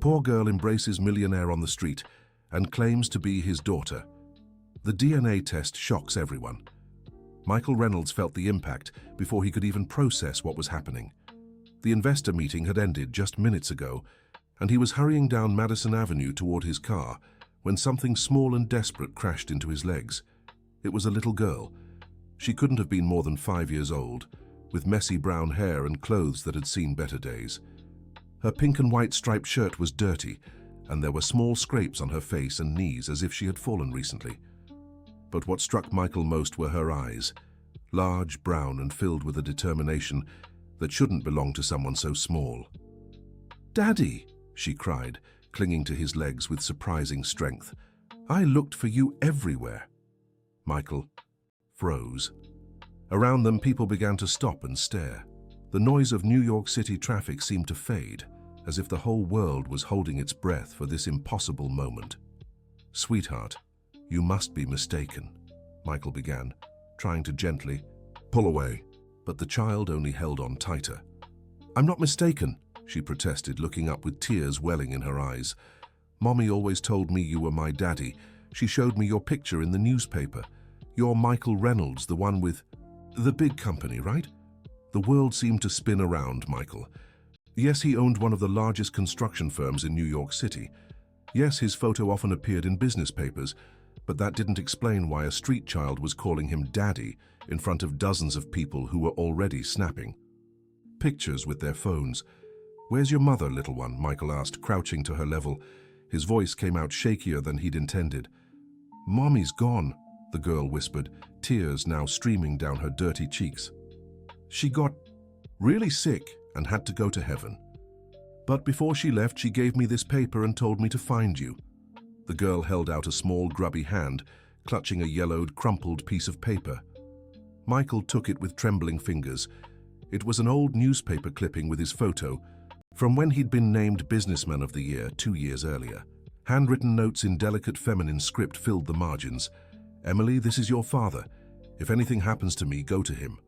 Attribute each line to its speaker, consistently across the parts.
Speaker 1: Poor girl embraces millionaire on the street and claims to be his daughter. The DNA test shocks everyone. Michael Reynolds felt the impact before he could even process what was happening. The investor meeting had ended just minutes ago, and he was hurrying down Madison Avenue toward his car when something small and desperate crashed into his legs. It was a little girl. She couldn't have been more than 5 years old, with messy brown hair and clothes that had seen better days. Her pink and white striped shirt was dirty, and there were small scrapes on her face and knees as if she had fallen recently. But what struck Michael most were her eyes, large, brown, and filled with a determination that shouldn't belong to someone so small. "Daddy!" she cried, clinging to his legs with surprising strength. "I looked for you everywhere." Michael froze. Around them, people began to stop and stare. The noise of New York City traffic seemed to fade, as if the whole world was holding its breath for this impossible moment. "Sweetheart, you must be mistaken," Michael began, trying to gently pull away, but the child only held on tighter. "I'm not mistaken," she protested, looking up with tears welling in her eyes. "Mommy always told me you were my daddy. She showed me your picture in the newspaper. You're Michael Reynolds, the one with the big company, right?" The world seemed to spin around Michael. Yes, he owned one of the largest construction firms in New York City. Yes, his photo often appeared in business papers, but that didn't explain why a street child was calling him daddy in front of dozens of people who were already snapping pictures with their phones. "Where's your mother, little one?" Michael asked, crouching to her level. His voice came out shakier than he'd intended. "Mommy's gone," the girl whispered, tears now streaming down her dirty cheeks. "She got really sick and had to go to heaven. But before she left, she gave me this paper and told me to find you." The girl held out a small, grubby hand, clutching a yellowed, crumpled piece of paper. Michael took it with trembling fingers. It was an old newspaper clipping with his photo, from when he'd been named Businessman of the Year 2 years earlier. Handwritten notes in delicate feminine script filled the margins. "Emily, this is your father. If anything happens to me, go to him."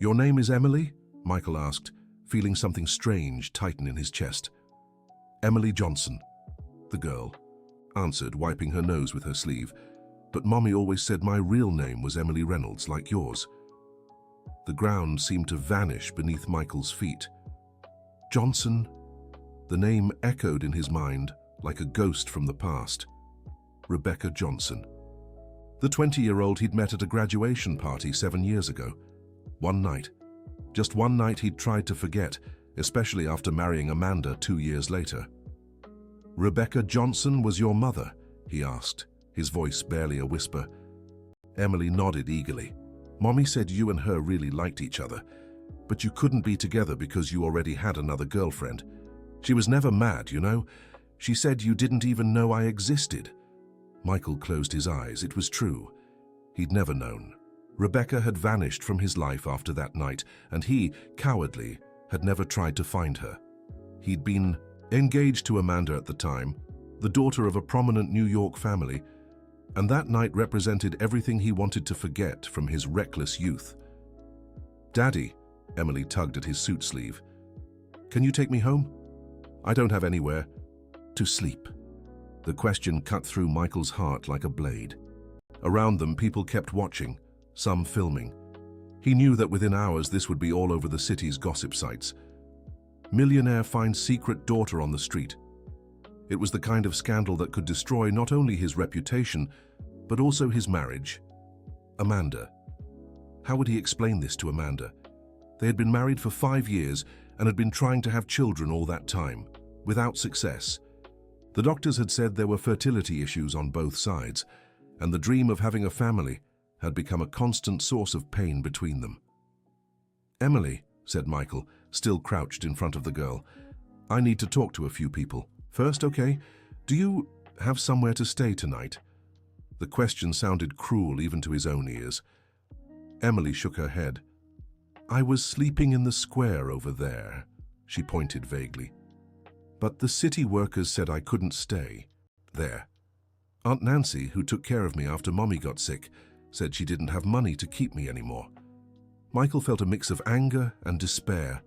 Speaker 1: "Your name is Emily?" Michael asked, feeling something strange tighten in his chest. "Emily Johnson," the girl answered, wiping her nose with her sleeve. "But Mommy always said my real name was Emily Reynolds, like yours." The ground seemed to vanish beneath Michael's feet. Johnson? The name echoed in his mind like a ghost from the past. Rebecca Johnson. The 20-year-old he'd met at a graduation party 7 years ago. One night. Just one night he'd tried to forget, especially after marrying Amanda 2 years later. "Rebecca Johnson was your mother?" he asked, his voice barely a whisper. Emily nodded eagerly. "Mommy said you and her really liked each other, but you couldn't be together because you already had another girlfriend. She was never mad, you know. She said you didn't even know I existed." Michael closed his eyes. It was true. He'd never known. Rebecca had vanished from his life after that night, and he, cowardly, had never tried to find her. He'd been engaged to Amanda at the time, the daughter of a prominent New York family, and that night represented everything he wanted to forget from his reckless youth. "Daddy," Emily tugged at his suit sleeve. "Can you take me home? I don't have anywhere to sleep." The question cut through Michael's heart like a blade. Around them, people kept watching, some filming. He knew that within hours this would be all over the city's gossip sites. Millionaire finds secret daughter on the street. It was the kind of scandal that could destroy not only his reputation, but also his marriage. Amanda. How would he explain this to Amanda? They had been married for 5 years and had been trying to have children all that time, without success. The doctors had said there were fertility issues on both sides, and the dream of having a family had become a constant source of pain between them. "Emily," said Michael, still crouched in front of the girl, "I need to talk to a few people. First, okay, do you have somewhere to stay tonight?" The question sounded cruel even to his own ears. Emily shook her head. "I was sleeping in the square over there," she pointed vaguely. "But the city workers said I couldn't stay there. Aunt Nancy, who took care of me after Mommy got sick, said she didn't have money to keep me anymore." Michael felt a mix of anger and despair.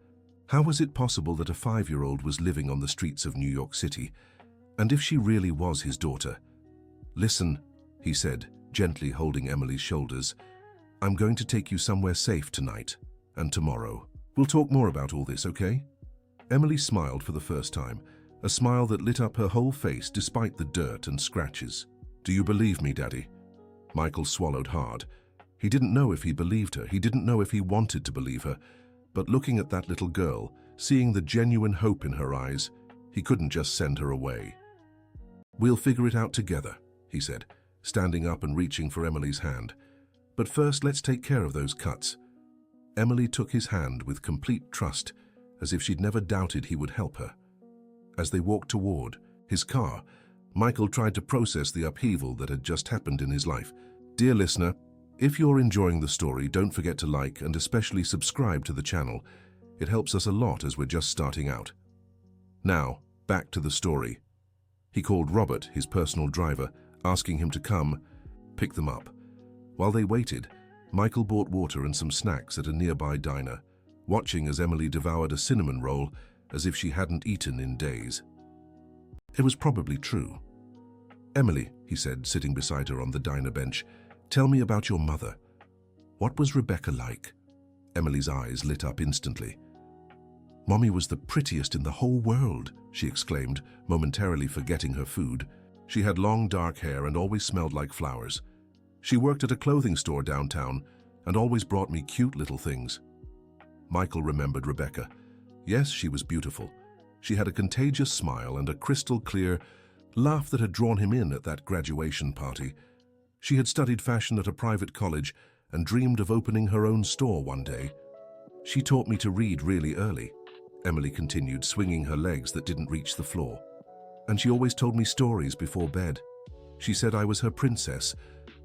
Speaker 1: How was it possible that a 5-year-old was living on the streets of New York City? And if she really was his daughter? "Listen," he said, gently holding Emily's shoulders. "I'm going to take you somewhere safe tonight and tomorrow. We'll talk more about all this, okay?" Emily smiled for the first time, a smile that lit up her whole face despite the dirt and scratches. "Do you believe me, Daddy?" Michael swallowed hard. He didn't know if he believed her. He didn't know if he wanted to believe her. But looking at that little girl, seeing the genuine hope in her eyes, he couldn't just send her away. "We'll figure it out together," he said, standing up and reaching for Emily's hand. "But first, let's take care of those cuts." Emily took his hand with complete trust, as if she'd never doubted he would help her. As they walked toward his car, Michael tried to process the upheaval that had just happened in his life. Dear listener, if you're enjoying the story, don't forget to like and especially subscribe to the channel. It helps us a lot as we're just starting out. Now, back to the story. He called Robert, his personal driver, asking him to come pick them up. While they waited, Michael bought water and some snacks at a nearby diner, watching as Emily devoured a cinnamon roll as if she hadn't eaten in days. It was probably true. "Emily," he said, sitting beside her on the diner bench, "tell me about your mother. What was Rebecca like?" Emily's eyes lit up instantly. "Mommy was the prettiest in the whole world," she exclaimed, momentarily forgetting her food. She had long dark hair and always smelled like flowers. She worked at a clothing store downtown and always brought me cute little things. Michael remembered Rebecca. Yes, she was beautiful. She had a contagious smile and a crystal-clear laugh that had drawn him in at that graduation party. She had studied fashion at a private college and dreamed of opening her own store one day. "She taught me to read really early," Emily continued, swinging her legs that didn't reach the floor. "And she always told me stories before bed. She said I was her princess,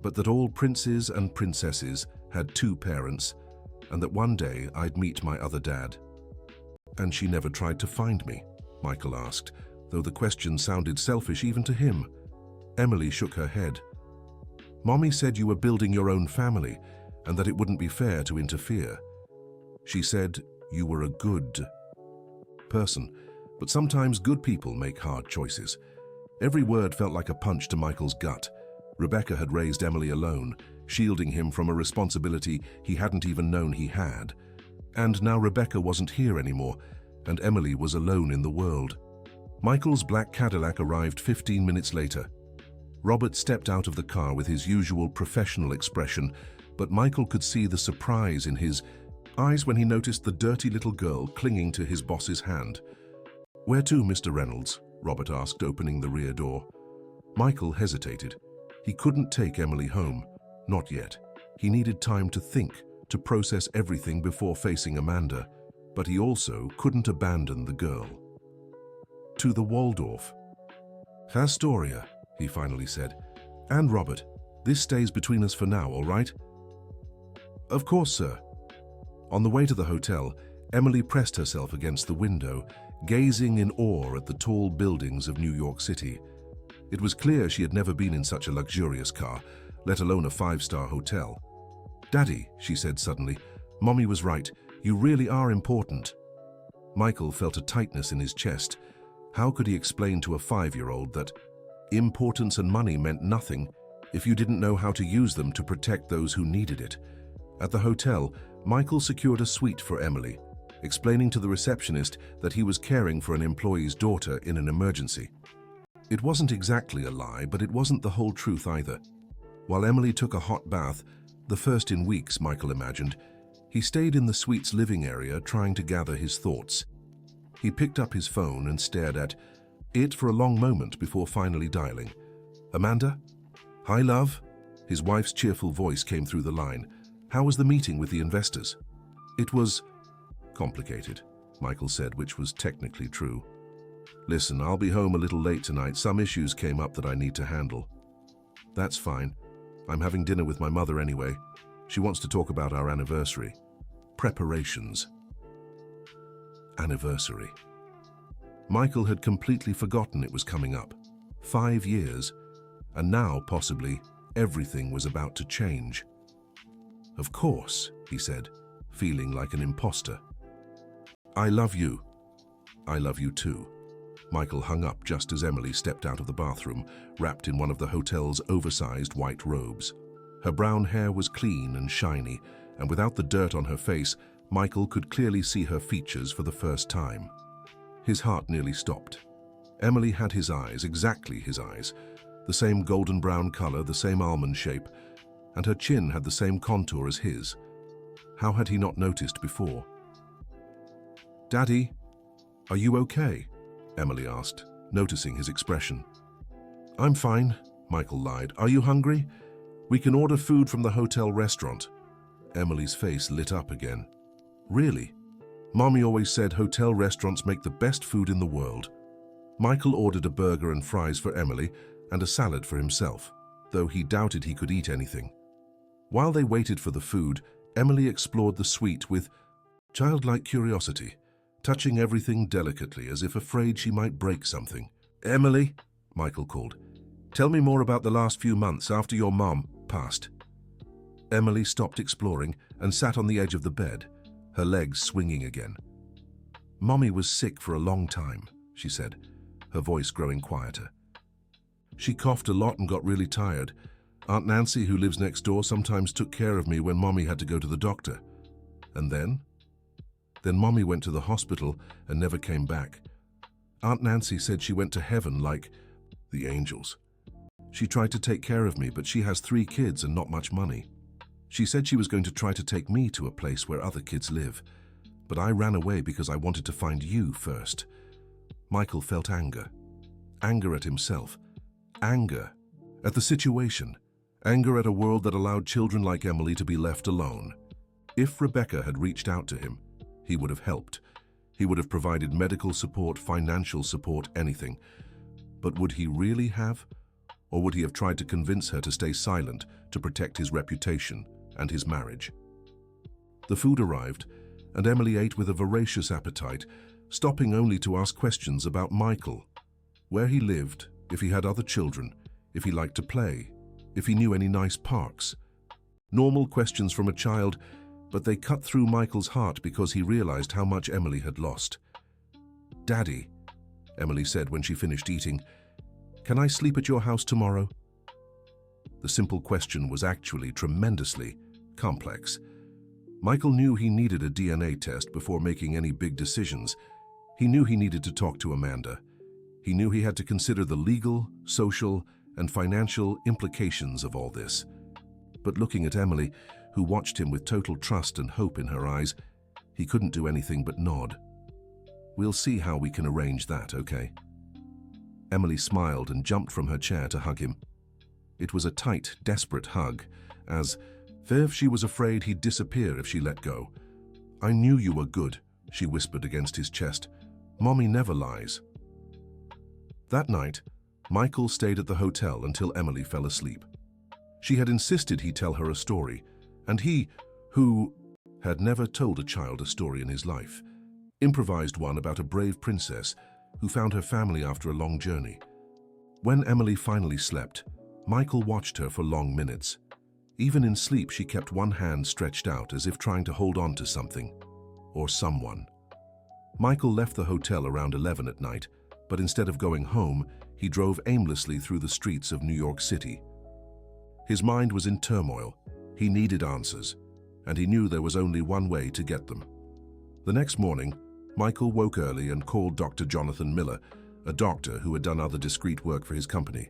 Speaker 1: but that all princes and princesses had 2 parents, and that one day I'd meet my other dad." "And she never tried to find me?" Michael asked, though the question sounded selfish even to him. Emily shook her head. "Mommy said you were building your own family, and that it wouldn't be fair to interfere. She said you were a good person, but sometimes good people make hard choices." Every word felt like a punch to Michael's gut. Rebecca had raised Emily alone, shielding him from a responsibility he hadn't even known he had. And now Rebecca wasn't here anymore, and Emily was alone in the world. Michael's black Cadillac arrived 15 minutes later. Robert stepped out of the car with his usual professional expression, but Michael could see the surprise in his eyes when he noticed the dirty little girl clinging to his boss's hand. "Where to, Mr. Reynolds?" Robert asked, opening the rear door. Michael hesitated. He couldn't take Emily home. Not yet. He needed time to think, to process everything before facing Amanda. But he also couldn't abandon the girl. "To the Waldorf." "Astoria," he finally said. "And Robert, this stays between us for now, all right?" "Of course, sir." On the way to the hotel, Emily pressed herself against the window, gazing in awe at the tall buildings of New York City. It was clear she had never been in such a luxurious car, let alone a 5-star hotel. "Daddy," she said suddenly, "Mommy was right. You really are important." Michael felt a tightness in his chest. How could he explain to a 5-year-old that importance and money meant nothing if you didn't know how to use them to protect those who needed it? At the hotel, Michael secured a suite for Emily, explaining to the receptionist that he was caring for an employee's daughter in an emergency. It wasn't exactly a lie, but it wasn't the whole truth either. While Emily took a hot bath, the first in weeks, Michael imagined, he stayed in the suite's living area trying to gather his thoughts. He picked up his phone and stared at it for a long moment before finally dialing. "Amanda? Hi, love." His wife's cheerful voice came through the line. "How was the meeting with the investors?" "It was complicated," Michael said, which was technically true. "Listen, I'll be home a little late tonight. Some issues came up that I need to handle." "That's fine. I'm having dinner with my mother anyway. She wants to talk about our anniversary." Preparations. Anniversary. Michael had completely forgotten it was coming up. 5 years, and now, possibly, everything was about to change. "Of course," he said, feeling like an imposter. I love you. I love you too. Michael hung up just as Emily stepped out of the bathroom, wrapped in one of the hotel's oversized white robes. Her brown hair was clean and shiny, and without the dirt on her face, Michael could clearly see her features for the first time. His heart nearly stopped. Emily had his eyes, exactly his eyes, the same golden brown color, the same almond shape, and her chin had the same contour as his. How had he not noticed before? "Daddy, are you okay?" Emily asked, noticing his expression. "I'm fine," Michael lied. "Are you hungry? We can order food from the hotel restaurant." Emily's face lit up again. "Really? Mommy always said hotel restaurants make the best food in the world." Michael ordered a burger and fries for Emily and a salad for himself, though he doubted he could eat anything. While they waited for the food, Emily explored the suite with childlike curiosity, touching everything delicately as if afraid she might break something. "Emily," Michael called, "tell me more about the last few months after your mom passed." Emily stopped exploring and sat on the edge of the bed, her legs swinging again. "Mommy was sick for a long time," she said, her voice growing quieter. "She coughed a lot and got really tired. Aunt Nancy, who lives next door, sometimes took care of me when Mommy had to go to the doctor. And then Mommy went to the hospital and never came back. Aunt Nancy said she went to heaven like the angels. She tried to take care of me, but she has 3 kids and not much money. She said she was going to try to take me to a place where other kids live, but I ran away because I wanted to find you first." Michael felt anger. Anger at himself. Anger at the situation. Anger at a world that allowed children like Emily to be left alone. If Rebecca had reached out to him, he would have helped. He would have provided medical support, financial support, anything. But would he really have? Or would he have tried to convince her to stay silent to protect his reputation and his marriage? The food arrived, and Emily ate with a voracious appetite, stopping only to ask questions about Michael. Where he lived, if he had other children, if he liked to play, if he knew any nice parks. Normal questions from a child, but they cut through Michael's heart because he realized how much Emily had lost. "Daddy," Emily said when she finished eating, "can I sleep at your house tomorrow?" The simple question was actually tremendously complex. Michael knew he needed a DNA test before making any big decisions. He knew he needed to talk to Amanda. He knew he had to consider the legal, social, and financial implications of all this. But looking at Emily, who watched him with total trust and hope in her eyes, he couldn't do anything but nod. "We'll see how we can arrange that, okay?" Emily smiled and jumped from her chair to hug him. It was a tight, desperate hug, as if she was afraid he'd disappear if she let go. "I knew you were good," she whispered against his chest. "Mommy never lies." That night, Michael stayed at the hotel until Emily fell asleep. She had insisted he tell her a story, and he, who had never told a child a story in his life, improvised one about a brave princess who found her family after a long journey. When Emily finally slept, Michael watched her for long minutes. Even in sleep, she kept one hand stretched out as if trying to hold on to something or someone. Michael left the hotel around 11 at night, but instead of going home, he drove aimlessly through the streets of New York City. His mind was in turmoil. He needed answers, and he knew there was only one way to get them. The next morning, Michael woke early and called Dr. Jonathan Miller, a doctor who had done other discreet work for his company.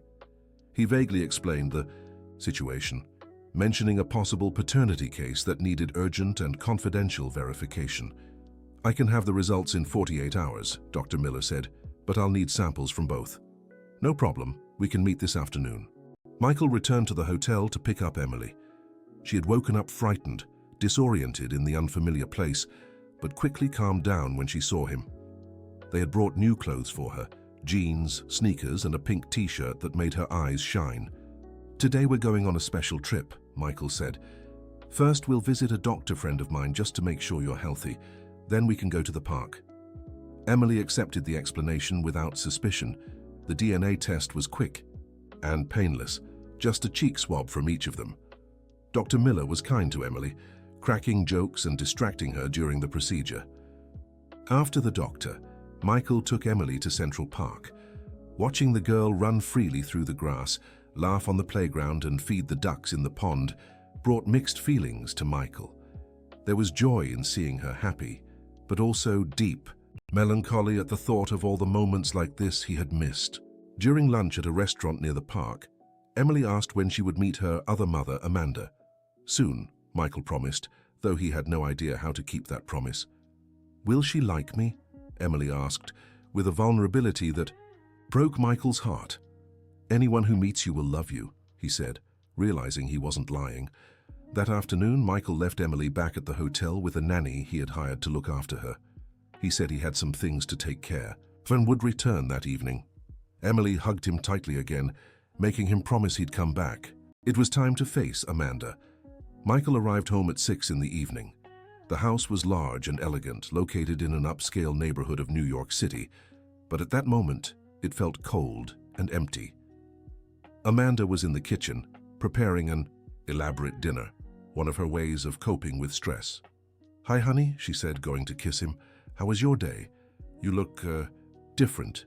Speaker 1: He vaguely explained the situation, mentioning a possible paternity case that needed urgent and confidential verification. "I can have the results in 48 hours, Dr. Miller said, "but I'll need samples from both." "No problem, we can meet this afternoon." Michael returned to the hotel to pick up Emily. She had woken up frightened, disoriented in the unfamiliar place, but quickly calmed down when she saw him. They had brought new clothes for her, jeans, sneakers, and a pink t-shirt that made her eyes shine. "Today we're going on a special trip," Michael said. "First, we'll visit a doctor friend of mine just to make sure you're healthy. Then we can go to the park." Emily accepted the explanation without suspicion. The DNA test was quick and painless, just a cheek swab from each of them. Dr. Miller was kind to Emily, cracking jokes and distracting her during the procedure. After the doctor, Michael took Emily to Central Park. Watching the girl run freely through the grass, laugh on the playground and feed the ducks in the pond brought mixed feelings to Michael. There was joy in seeing her happy, but also deep melancholy at the thought of all the moments like this he had missed. During lunch at a restaurant near the park, Emily asked when she would meet her other mother, Amanda. Soon, Michael promised, though he had no idea how to keep that promise. "Will she like me?" Emily asked, with a vulnerability that broke Michael's heart. "Anyone who meets you will love you," he said, realizing he wasn't lying. That afternoon, Michael left Emily back at the hotel with a nanny he had hired to look after her. He said he had some things to take care of and would return that evening. Emily hugged him tightly again, making him promise he'd come back. It was time to face Amanda. Michael arrived home at 6 in the evening. The house was large and elegant, located in an upscale neighborhood of New York City, but at that moment, it felt cold and empty. Amanda was in the kitchen, preparing an elaborate dinner, one of her ways of coping with stress. "Hi, honey," she said, going to kiss him. "How was your day? You look, different."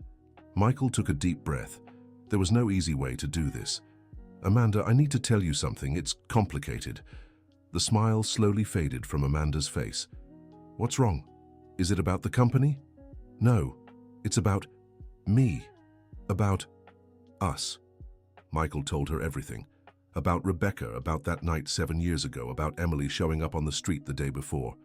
Speaker 1: Michael took a deep breath. There was no easy way to do this. "Amanda, I need to tell you something. It's complicated." The smile slowly faded from Amanda's face. "What's wrong? Is it about the company?" "No, it's about me. About us." Michael told her everything. About Rebecca, about that night 7 years ago, about Emily showing up on the street the day before.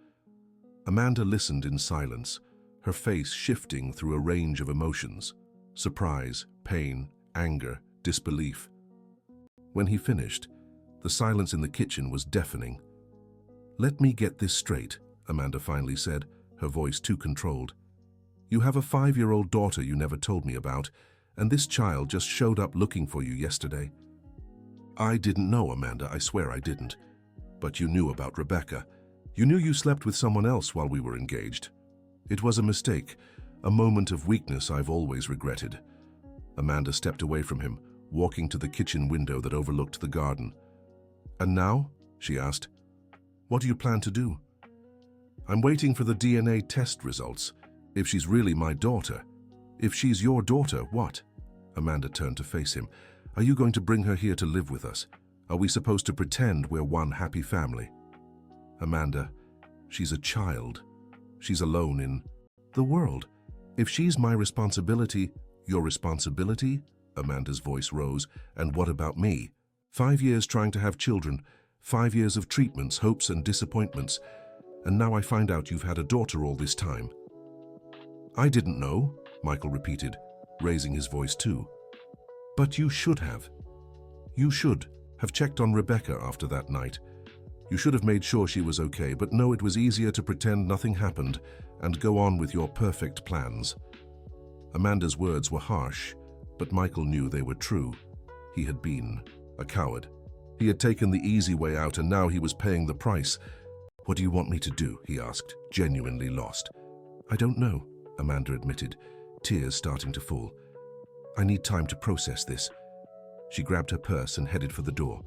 Speaker 1: Amanda listened in silence, her face shifting through a range of emotions: surprise, pain, anger, disbelief. When he finished, the silence in the kitchen was deafening. "Let me get this straight," Amanda finally said, her voice too controlled. "You have a 5-year-old daughter you never told me about, and this child just showed up looking for you yesterday." "I didn't know, Amanda, I swear I didn't. But you knew about Rebecca. You knew you slept with someone else while we were engaged. It was a mistake, a moment of weakness I've always regretted." Amanda stepped away from him, walking to the kitchen window that overlooked the garden. "And now?" she asked. "What do you plan to do?" "I'm waiting for the DNA test results. If she's really my daughter. If she's your daughter, what?" Amanda turned to face him. "Are you going to bring her here to live with us? Are we supposed to pretend we're one happy family?" "Amanda, she's a child. She's alone in the world. If she's my responsibility, your responsibility?" Amanda's voice rose. "And what about me? 5 years trying to have children, 5 years of treatments, hopes and disappointments, and now I find out you've had a daughter all this time." "I didn't know," Michael repeated, raising his voice too. "But you should have. You should have checked on Rebecca after that night. You should have made sure she was okay, but no, it was easier to pretend nothing happened and go on with your perfect plans." Amanda's words were harsh, but Michael knew they were true. He had been a coward. He had taken the easy way out, and now he was paying the price. "What do you want me to do?" he asked, genuinely lost. "I don't know," Amanda admitted, tears starting to fall. "I need time to process this." She grabbed her purse and headed for the door.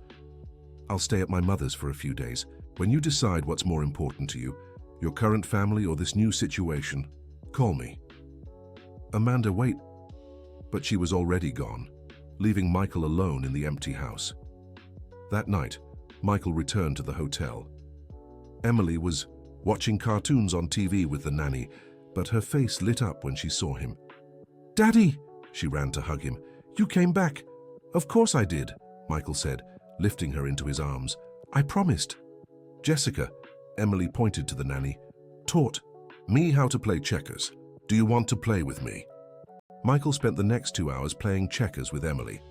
Speaker 1: "I'll stay at my mother's for a few days. When you decide what's more important to you, your current family or this new situation, call me." "Amanda, wait." But she was already gone, leaving Michael alone in the empty house. That night, Michael returned to the hotel. Emily was watching cartoons on TV with the nanny, but her face lit up when she saw him. "Daddy!" She ran to hug him. "You came back." "Of course I did," Michael said, lifting her into his arms. "I promised." "Jessica," Emily pointed to the nanny, "taught me how to play checkers. Do you want to play with me?" Michael spent the next 2 hours playing checkers with Emily,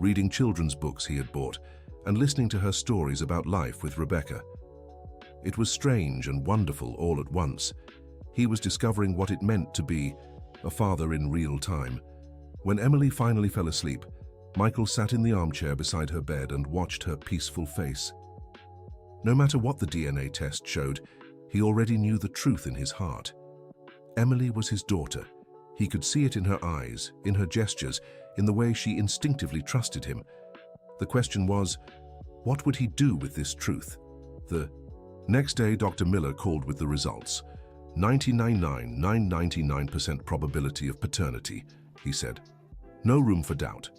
Speaker 1: reading children's books he had bought, and listening to her stories about life with Rebecca. It was strange and wonderful all at once. He was discovering what it meant to be a father in real time. When Emily finally fell asleep, Michael sat in the armchair beside her bed and watched her peaceful face. No matter what the DNA test showed, he already knew the truth in his heart. Emily was his daughter. He could see it in her eyes, in her gestures, in the way she instinctively trusted him. The question was, what would he do with this truth? The next day, Dr. Miller called with the results. "99.999% probability of paternity," he said. "No room for doubt."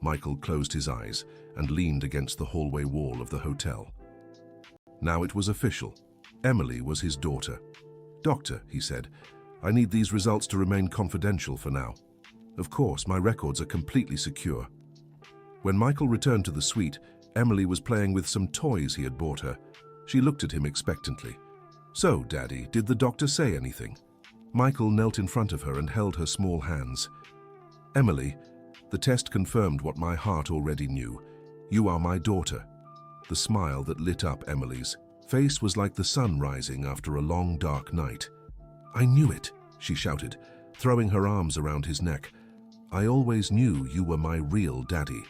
Speaker 1: Michael closed his eyes and leaned against the hallway wall of the hotel. Now it was official. Emily was his daughter. "Doctor," he said, "I need these results to remain confidential for now. Of course, my records are completely secure." When Michael returned to the suite, Emily was playing with some toys he had bought her. She looked at him expectantly. "So, Daddy, did the doctor say anything?" Michael knelt in front of her and held her small hands. "Emily, the test confirmed what my heart already knew. You are my daughter." The smile that lit up Emily's face was like the sun rising after a long, dark night. "I knew it," she shouted, throwing her arms around his neck. "I always knew you were my real daddy."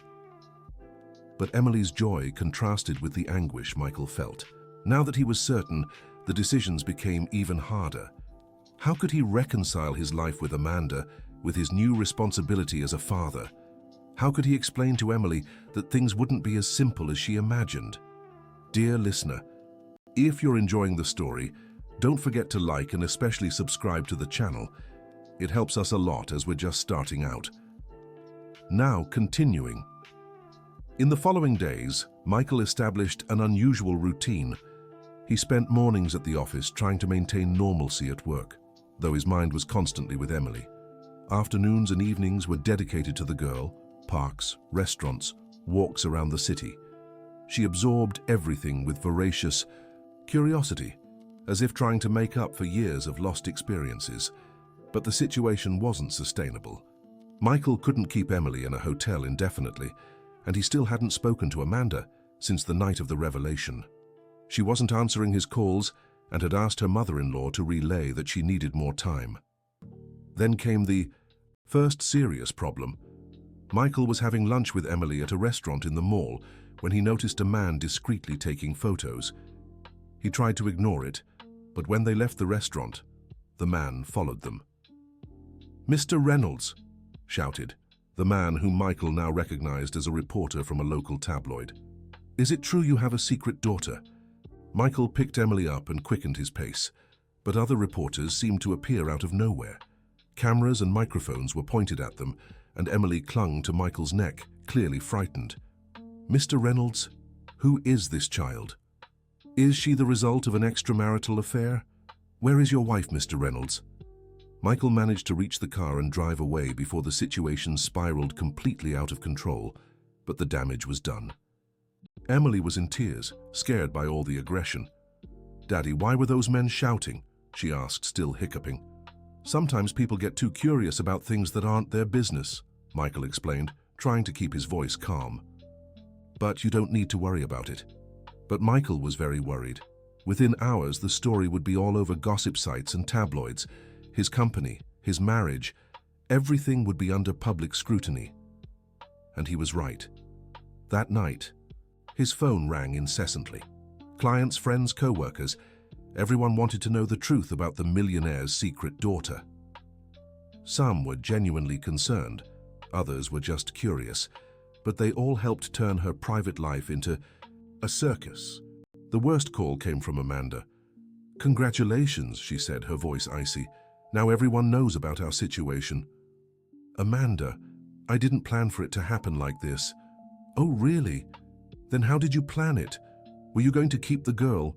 Speaker 1: But Emily's joy contrasted with the anguish Michael felt. Now that he was certain, the decisions became even harder. How could he reconcile his life with Amanda with his new responsibility as a father? How could he explain to Emily that things wouldn't be as simple as she imagined? Dear listener, if you're enjoying the story, don't forget to like and especially subscribe to the channel. It helps us a lot as we're just starting out. Now, continuing. In the following days, Michael established an unusual routine. He spent mornings at the office trying to maintain normalcy at work, though his mind was constantly with Emily. Afternoons and evenings were dedicated to the girl, parks, restaurants, walks around the city. She absorbed everything with voracious curiosity, as if trying to make up for years of lost experiences. But the situation wasn't sustainable. Michael couldn't keep Emily in a hotel indefinitely, and he still hadn't spoken to Amanda since the night of the revelation. She wasn't answering his calls and had asked her mother-in-law to relay that she needed more time. Then came the first serious problem. Michael was having lunch with Emily at a restaurant in the mall when he noticed a man discreetly taking photos. He tried to ignore it, but when they left the restaurant, the man followed them. "Mr. Reynolds," shouted the man whom Michael now recognized as a reporter from a local tabloid. "Is it true you have a secret daughter?" Michael picked Emily up and quickened his pace, but other reporters seemed to appear out of nowhere. Cameras and microphones were pointed at them, and Emily clung to Michael's neck, clearly frightened. "Mr. Reynolds, who is this child? Is she the result of an extramarital affair? Where is your wife, Mr. Reynolds?" Michael managed to reach the car and drive away before the situation spiraled completely out of control, but the damage was done. Emily was in tears, scared by all the aggression. "Daddy, why were those men shouting?" she asked, still hiccuping. "Sometimes people get too curious about things that aren't their business," Michael explained, trying to keep his voice calm. "But you don't need to worry about it." But Michael was very worried. Within hours, the story would be all over gossip sites and tabloids. His company, his marriage, everything would be under public scrutiny. And he was right. That night, his phone rang incessantly. Clients, friends, co-workers, everyone wanted to know the truth about the millionaire's secret daughter. Some were genuinely concerned, others were just curious, but they all helped turn her private life into a circus. The worst call came from Amanda. "Congratulations," she said, her voice icy. "Now everyone knows about our situation." "Amanda, I didn't plan for it to happen like this." "Oh, really? Then how did you plan it? Were you going to keep the girl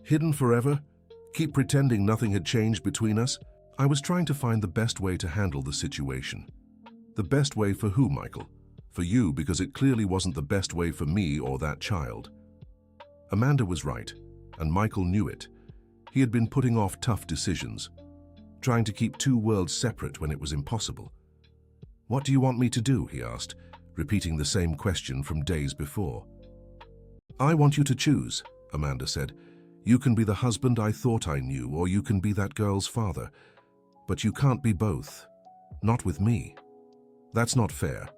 Speaker 1: hidden forever? Keep pretending nothing had changed between us?" "I was trying to find the best way to handle the situation." "The best way for who, Michael?" "For you, because it clearly wasn't the best way for me or that child." Amanda was right, and Michael knew it. He had been putting off tough decisions, trying to keep two worlds separate when it was impossible. "What do you want me to do?" he asked, repeating the same question from days before. "I want you to choose," Amanda said. "You can be the husband I thought I knew, or you can be that girl's father. But you can't be both. Not with me. That's not fair.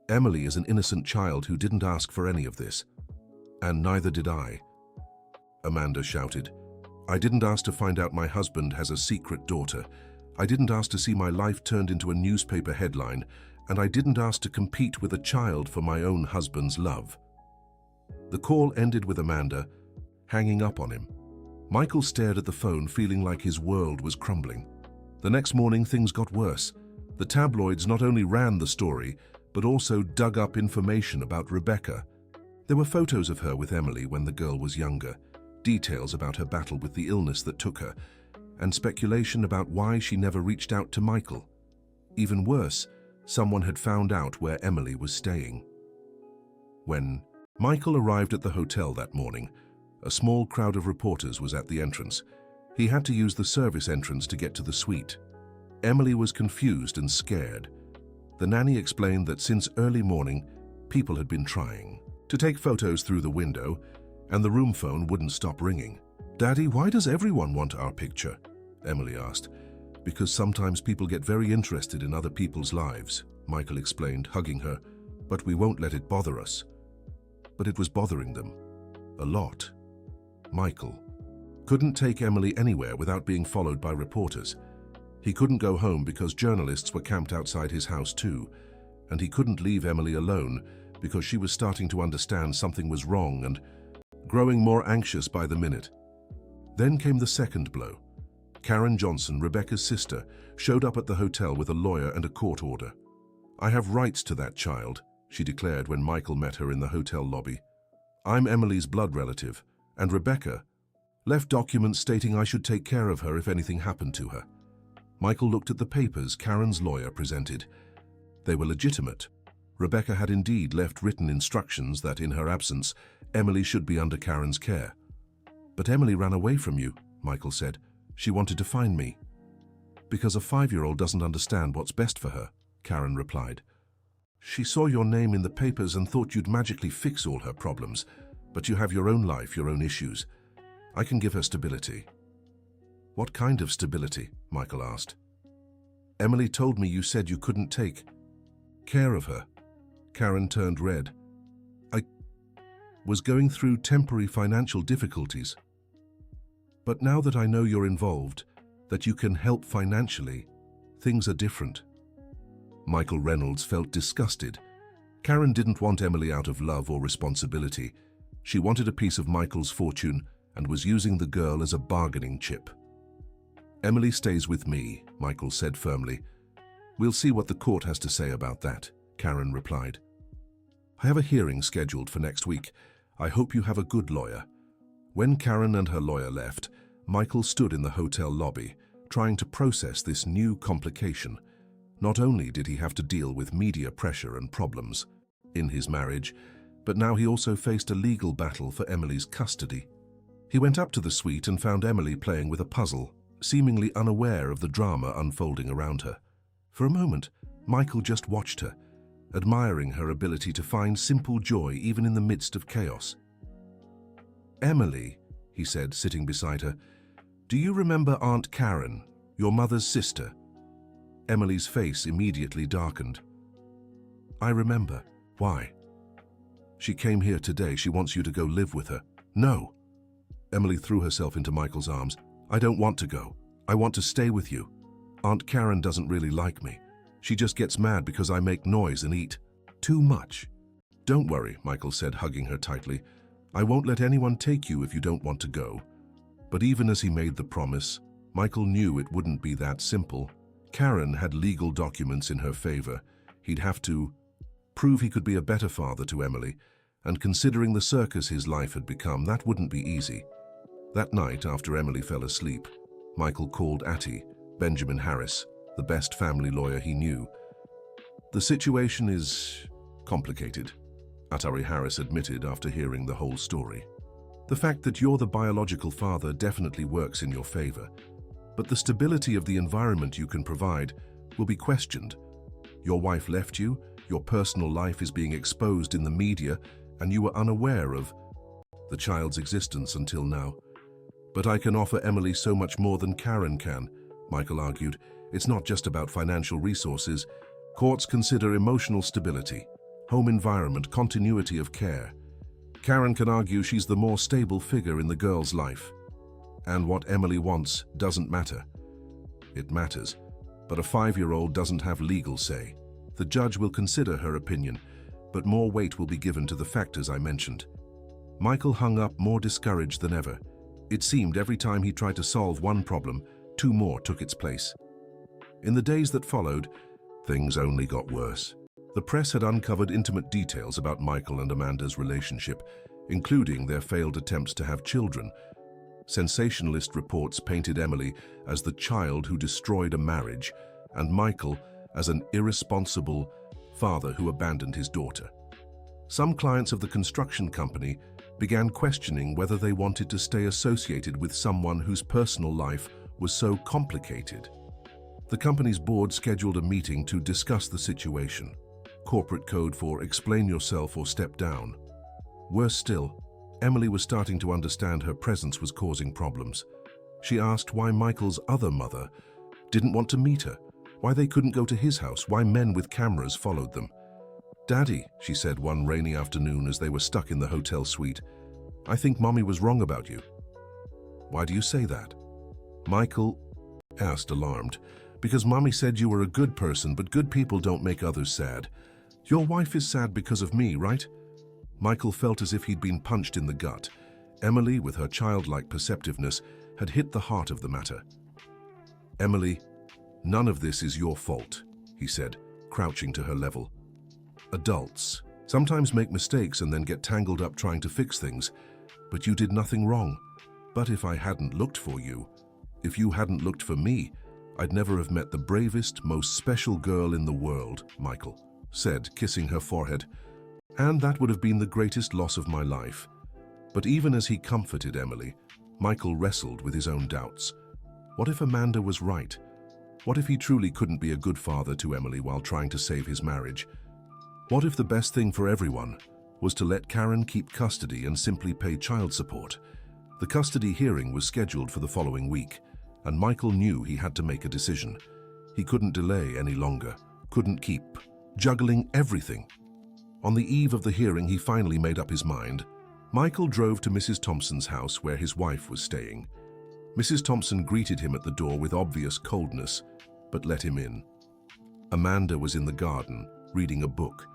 Speaker 1: Emily is an innocent child who didn't ask for any of this. And neither did I." Amanda shouted. "I didn't ask to find out my husband has a secret daughter. I didn't ask to see my life turned into a newspaper headline, and I didn't ask to compete with a child for my own husband's love." The call ended with Amanda hanging up on him. Michael stared at the phone, feeling like his world was crumbling. The next morning, things got worse. The tabloids not only ran the story, but also dug up information about Rebecca. There were photos of her with Emily when the girl was younger, details about her battle with the illness that took her, and speculation about why she never reached out to Michael. Even worse, someone had found out where Emily was staying. When Michael arrived at the hotel that morning, a small crowd of reporters was at the entrance. He had to use the service entrance to get to the suite. Emily was confused and scared. The nanny explained that since early morning, people had been trying to take photos through the window, and the room phone wouldn't stop ringing. "Daddy, why does everyone want our picture?" Emily asked. "Because sometimes people get very interested in other people's lives," Michael explained, hugging her. "But we won't let it bother us." But it was bothering them. A lot. Michael couldn't take Emily anywhere without being followed by reporters. He couldn't go home because journalists were camped outside his house too, and he couldn't leave Emily alone because she was starting to understand something was wrong and growing more anxious by the minute. Then came the second blow. Karen Johnson, Rebecca's sister, showed up at the hotel with a lawyer and a court order. "I have rights to that child," she declared when Michael met her in the hotel lobby. "I'm Emily's blood relative, and Rebecca left documents stating I should take care of her if anything happened to her." Michael looked at the papers Karen's lawyer presented. They were legitimate. Rebecca had indeed left written instructions that in her absence, Emily should be under Karen's care. "But Emily ran away from you," Michael said. "She wanted to find me." "Because a 5-year-old doesn't understand what's best for her," Karen replied. "She saw your name in the papers and thought you'd magically fix all her problems, but you have your own life, your own issues. I can give her stability." "What kind of stability?" Michael asked. "Emily told me you said you couldn't take care of her." Karen turned red. "I was going through temporary financial difficulties. But now that I know you're involved, that you can help financially, things are different." Michael Reynolds felt disgusted. Karen didn't want Emily out of love or responsibility. She wanted a piece of Michael's fortune and was using the girl as a bargaining chip. "Emily stays with me," Michael said firmly. "We'll see what the court has to say about that," Karen replied. "I have a hearing scheduled for next week. I hope you have a good lawyer." When Karen and her lawyer left, Michael stood in the hotel lobby, trying to process this new complication. Not only did he have to deal with media pressure and problems in his marriage, but now he also faced a legal battle for Emily's custody. He went up to the suite and found Emily playing with a puzzle, seemingly unaware of the drama unfolding around her. For a moment, Michael just watched her, admiring her ability to find simple joy even in the midst of chaos. "Emily," he said, sitting beside her, "do you remember Aunt Karen, your mother's sister?" Emily's face immediately darkened. "I remember. Why?" "She came here today. She wants you to go live with her." "No." Emily threw herself into Michael's arms. "I don't want to go. I want to stay with you. Aunt Karen doesn't really like me. She just gets mad because I make noise and eat too much." "Don't worry," Michael said, hugging her tightly. "I won't let anyone take you if you don't want to go." But even as he made the promise, Michael knew it wouldn't be that simple. Karen had legal documents in her favor. He'd have to prove he could be a better father to Emily, and considering the circus his life had become, that wouldn't be easy. That night, after Emily fell asleep, Michael called Atty, Benjamin Harris, the best family lawyer he knew. "The situation is complicated," Atty Harris admitted after hearing the whole story. "The fact that you're the biological father definitely works in your favor, but the stability of the environment you can provide will be questioned. Your wife left you, your personal life is being exposed in the media, and you were unaware of the child's existence until now." "But I can offer Emily so much more than Karen can," Michael argued. "It's not just about financial resources. Courts consider emotional stability, home environment, continuity of care. Karen can argue she's the more stable figure in the girl's life. And what Emily wants doesn't matter. It matters, but a 5-year-old doesn't have legal say. The judge will consider her opinion, but more weight will be given to the factors I mentioned." Michael hung up more discouraged than ever. It seemed every time he tried to solve one problem, two more took its place. In the days that followed, things only got worse. The press had uncovered intimate details about Michael and Amanda's relationship, including their failed attempts to have children. Sensationalist reports painted Emily as the child who destroyed a marriage and Michael as an irresponsible father who abandoned his daughter. Some clients of the construction company began questioning whether they wanted to stay associated with someone whose personal life was so complicated. The company's board scheduled a meeting to discuss the situation. Corporate code for explain yourself or step down. Worse still, Emily was starting to understand her presence was causing problems. She asked why Michael's other mother didn't want to meet her, why they couldn't go to his house, why men with cameras followed them. "Daddy," she said one rainy afternoon as they were stuck in the hotel suite, "I think Mommy was wrong about you." "Why do you say that?" Michael asked, alarmed. "Because Mommy said you were a good person, but good people don't make others sad. Your wife is sad because of me, right?" Michael felt as if he'd been punched in the gut. Emily, with her childlike perceptiveness, had hit the heart of the matter. "Emily, none of this is your fault," he said, crouching to her level. "Adults sometimes make mistakes and then get tangled up trying to fix things, but you did nothing wrong. But if I hadn't looked for you, if you hadn't looked for me, I'd never have met the bravest, most special girl in the world," Michael said, kissing her forehead. "And that would have been the greatest loss of my life." But even as he comforted Emily, Michael wrestled with his own doubts. What if Amanda was right? What if he truly couldn't be a good father to Emily while trying to save his marriage? What if the best thing for everyone was to let Karen keep custody and simply pay child support? The custody hearing was scheduled for the following week, and Michael knew he had to make a decision. He couldn't delay any longer, couldn't keep juggling everything. On the eve of the hearing, he finally made up his mind. Michael drove to Mrs. Thompson's house where his wife was staying. Mrs. Thompson greeted him at the door with obvious coldness, but let him in. Amanda was in the garden, reading a book.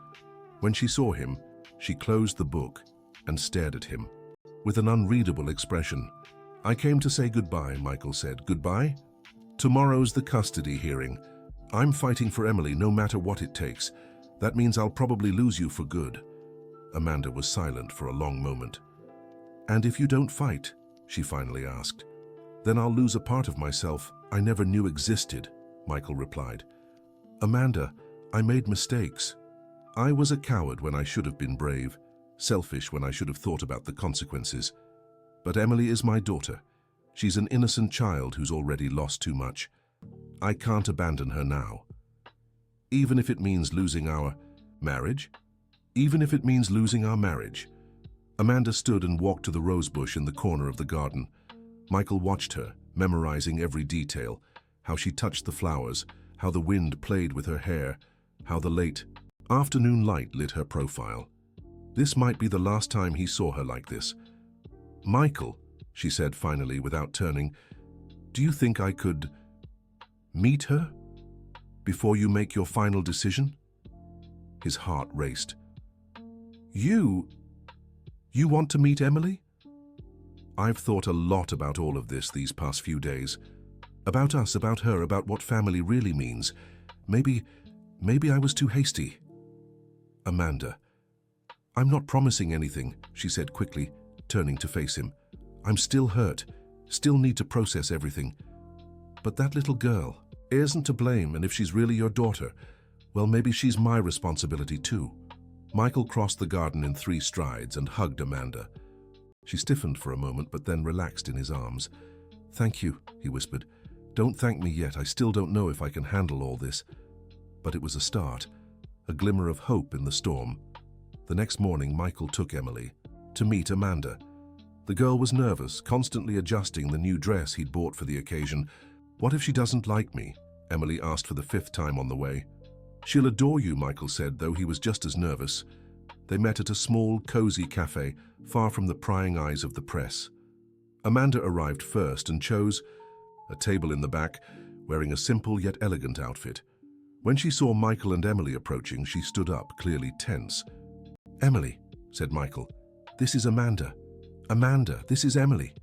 Speaker 1: When she saw him, she closed the book and stared at him with an unreadable expression. "I came to say goodbye," Michael said. "Goodbye? Tomorrow's the custody hearing. I'm fighting for Emily no matter what it takes. That means I'll probably lose you for good." Amanda was silent for a long moment. "And if you don't fight," she finally asked, "then I'll lose a part of myself I never knew existed," Michael replied. "Amanda, I made mistakes. I was a coward when I should have been brave, selfish when I should have thought about the consequences. But Emily is my daughter. She's an innocent child who's already lost too much. I can't abandon her now. Even if it means losing our marriage? Even if it means losing our marriage." Amanda stood and walked to the rosebush in the corner of the garden. Michael watched her, memorizing every detail, how she touched the flowers, how the wind played with her hair, how the late afternoon light lit her profile. This might be the last time he saw her like this. "Michael," she said finally without turning, "do you think I could meet her before you make your final decision?" His heart raced. You want to meet Emily?" "I've thought a lot about all of this these past few days. About us, about her, about what family really means. Maybe I was too hasty." "Amanda, I'm not promising anything," she said quickly, turning to face him. "I'm still hurt, still need to process everything. But that little girl isn't to blame, and if she's really your daughter, well, maybe she's my responsibility too." Michael crossed the garden in 3 strides and hugged Amanda. She stiffened for a moment, but then relaxed in his arms. "Thank you," he whispered. "Don't thank me yet. I still don't know if I can handle all this." But it was a start, a glimmer of hope in the storm. The next morning, Michael took Emily to meet Amanda. The girl was nervous, constantly adjusting the new dress he'd bought for the occasion. "What if she doesn't like me?" Emily asked for the 5th time on the way. "She'll adore you," Michael said, though he was just as nervous. They met at a small, cozy cafe, far from the prying eyes of the press. Amanda arrived first and chose a table in the back, wearing a simple yet elegant outfit. When she saw Michael and Emily approaching, she stood up, clearly tense. "Emily," said Michael, "this is Amanda. Amanda, this is Emily."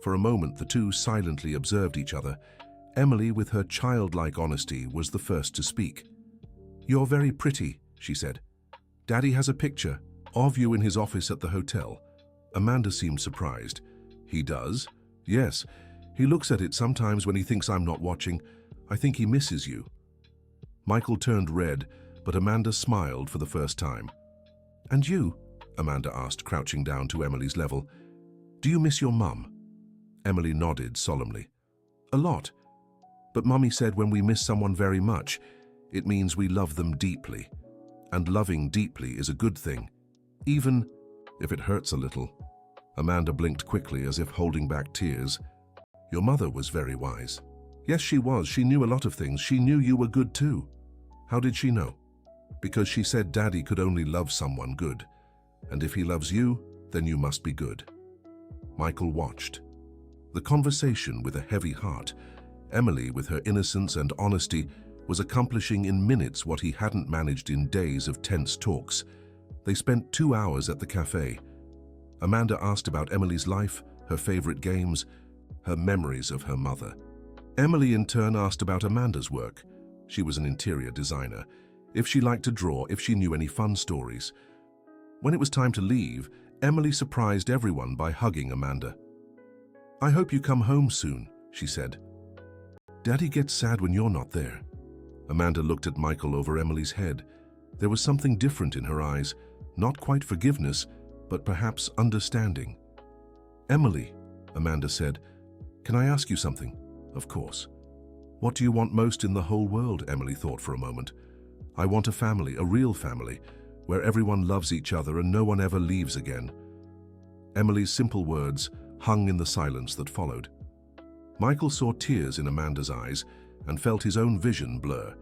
Speaker 1: For a moment, the two silently observed each other. Emily, with her childlike honesty, was the first to speak. "You're very pretty," she said. "Daddy has a picture of you in his office at the hotel." Amanda seemed surprised. "He does?" "Yes. He looks at it sometimes when he thinks I'm not watching. I think he misses you." Michael turned red, but Amanda smiled for the first time. "And you?" Amanda asked, crouching down to Emily's level. "Do you miss your mum?" Emily nodded solemnly. "A lot. But Mummy said when we miss someone very much, it means we love them deeply. And loving deeply is a good thing, even if it hurts a little." Amanda blinked quickly as if holding back tears. "Your mother was very wise." "Yes, she was. She knew a lot of things. She knew you were good too." "How did she know?" "Because she said Daddy could only love someone good. And if he loves you, then you must be good." Michael watched the conversation with a heavy heart. Emily, with her innocence and honesty, was accomplishing in minutes what he hadn't managed in days of tense talks. They spent 2 hours at the cafe. Amanda asked about Emily's life, her favorite games, her memories of her mother. Emily in turn asked about Amanda's work. She was an interior designer. If she liked to draw, if she knew any fun stories. When it was time to leave, Emily surprised everyone by hugging Amanda. "I hope you come home soon," she said. "Daddy gets sad when you're not there." Amanda looked at Michael over Emily's head. There was something different in her eyes, not quite forgiveness, but perhaps understanding. "Emily," Amanda said, "can I ask you something?" "Of course." "What do you want most in the whole world?" Emily thought for a moment. "I want a family, a real family, where everyone loves each other and no one ever leaves again." Emily's simple words hung in the silence that followed. Michael saw tears in Amanda's eyes and felt his own vision blur.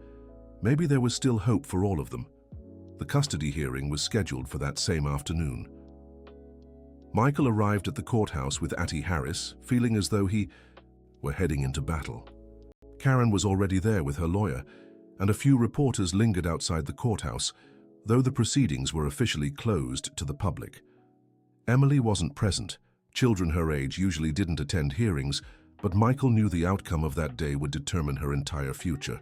Speaker 1: Maybe there was still hope for all of them. The custody hearing was scheduled for that same afternoon. Michael arrived at the courthouse with Atty Harris, feeling as though he were heading into battle. Karen was already there with her lawyer, and a few reporters lingered outside the courthouse, though the proceedings were officially closed to the public. Emily wasn't present. Children her age usually didn't attend hearings, but Michael knew the outcome of that day would determine her entire future.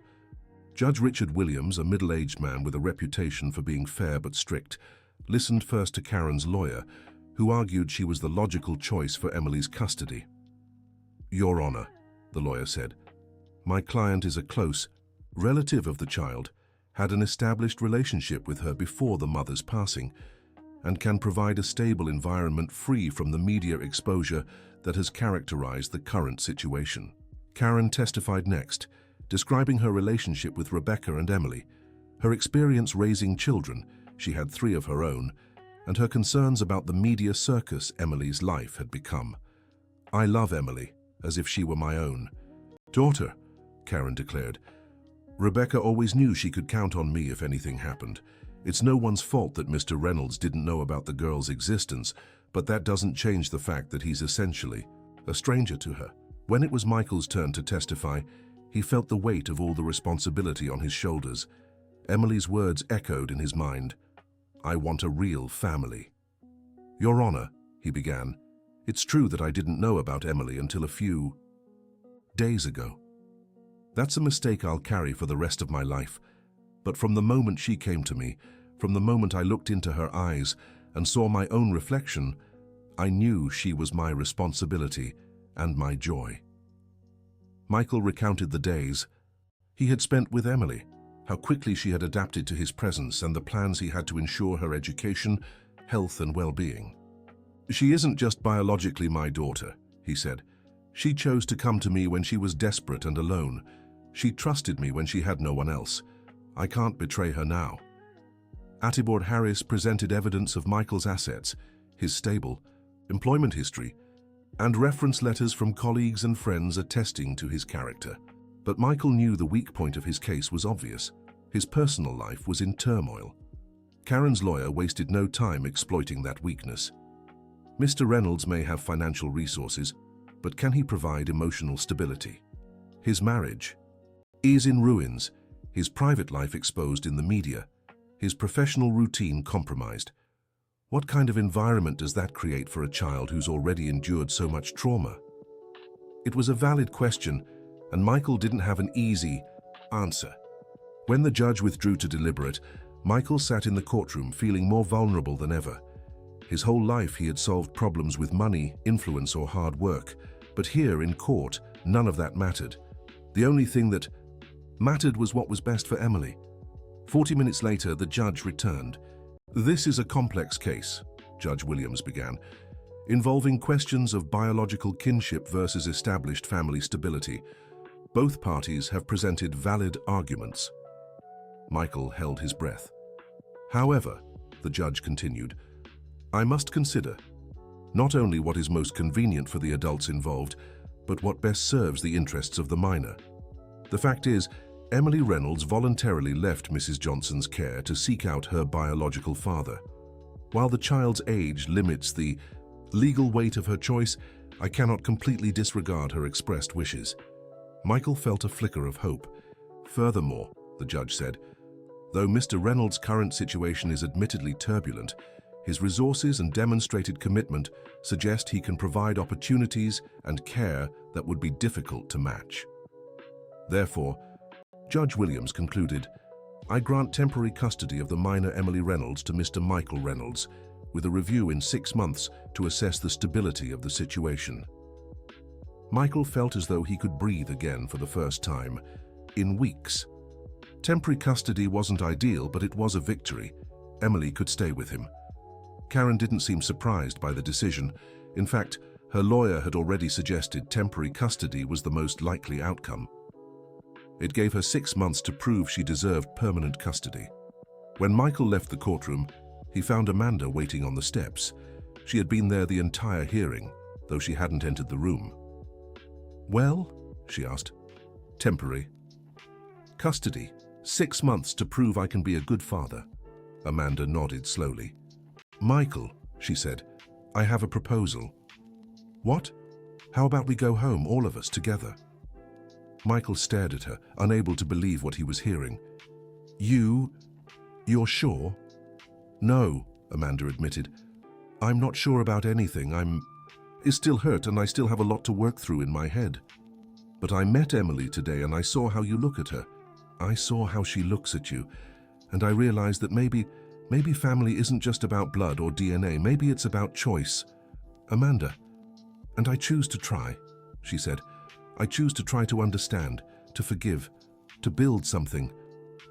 Speaker 1: Judge Richard Williams, a middle-aged man with a reputation for being fair but strict, listened first to Karen's lawyer, who argued she was the logical choice for Emily's custody. "Your Honor," the lawyer said, "my client is a close relative of the child, had an established relationship with her before the mother's passing, and can provide a stable environment free from the media exposure that has characterized the current situation." Karen testified next, describing her relationship with Rebecca and Emily, her experience raising children, she had 3 of her own, and her concerns about the media circus Emily's life had become. "I love Emily, as if she were my own daughter," Karen declared. "Rebecca always knew she could count on me if anything happened. It's no one's fault that Mr. Reynolds didn't know about the girl's existence, but that doesn't change the fact that he's essentially a stranger to her." When it was Michael's turn to testify, he felt the weight of all the responsibility on his shoulders. Emily's words echoed in his mind. "I want a real family." "Your Honor," he began, "it's true that I didn't know about Emily until a few days ago. That's a mistake I'll carry for the rest of my life. But from the moment she came to me, from the moment I looked into her eyes and saw my own reflection, I knew she was my responsibility and my joy." Michael recounted the days he had spent with Emily, how quickly she had adapted to his presence and the plans he had to ensure her education, health, and well-being. "She isn't just biologically my daughter," he said. "She chose to come to me when she was desperate and alone. She trusted me when she had no one else. I can't betray her now." Attibord Harris presented evidence of Michael's assets, his stable, employment history, and reference letters from colleagues and friends attesting to his character. But Michael knew the weak point of his case was obvious. His personal life was in turmoil. Karen's lawyer wasted no time exploiting that weakness. Mr. Reynolds may have financial resources, but can he provide emotional stability? His marriage is in ruins, his private life exposed in the media, his professional routine compromised. What kind of environment does that create for a child who's already endured so much trauma? It was a valid question, and Michael didn't have an easy answer. When the judge withdrew to deliberate, Michael sat in the courtroom feeling more vulnerable than ever. His whole life he had solved problems with money, influence, or hard work, but here in court, none of that mattered. The only thing that mattered was what was best for Emily. 40 minutes later, the judge returned. "This is a complex case," Judge Williams began, "involving questions of biological kinship versus established family stability. Both parties have presented valid arguments." Michael held his breath. "However," the judge continued, "I must consider not only what is most convenient for the adults involved, but what best serves the interests of the minor. The fact is, Emily Reynolds voluntarily left Mrs. Johnson's care to seek out her biological father. While the child's age limits the legal weight of her choice, I cannot completely disregard her expressed wishes." Michael felt a flicker of hope. "Furthermore," the judge said, "though Mr. Reynolds' current situation is admittedly turbulent, his resources and demonstrated commitment suggest he can provide opportunities and care that would be difficult to match. Therefore," Judge Williams concluded, "I grant temporary custody of the minor Emily Reynolds to Mr. Michael Reynolds, with a review in 6 months to assess the stability of the situation." Michael felt as though he could breathe again for the first time in weeks. Temporary custody wasn't ideal, but it was a victory. Emily could stay with him. Karen didn't seem surprised by the decision. In fact, her lawyer had already suggested temporary custody was the most likely outcome. It gave her 6 months to prove she deserved permanent custody. When Michael left the courtroom, he found Amanda waiting on the steps. She had been there the entire hearing, though she hadn't entered the room. "Well?" she asked. "Temporary. Custody. 6 months to prove I can be a good father." Amanda nodded slowly. "Michael," she said, "I have a proposal." "What? How about we go home, all of us, together?" Michael stared at her, unable to believe what he was hearing. You're sure?" "No," Amanda admitted. "I'm not sure about anything. It's still hurt and I still have a lot to work through in my head. But I met Emily today and I saw how you look at her. I saw how she looks at you, and I realized that maybe family isn't just about blood or DNA. Maybe it's about choice. Amanda, and I choose to try," she said. "I choose to try to understand, to forgive, to build something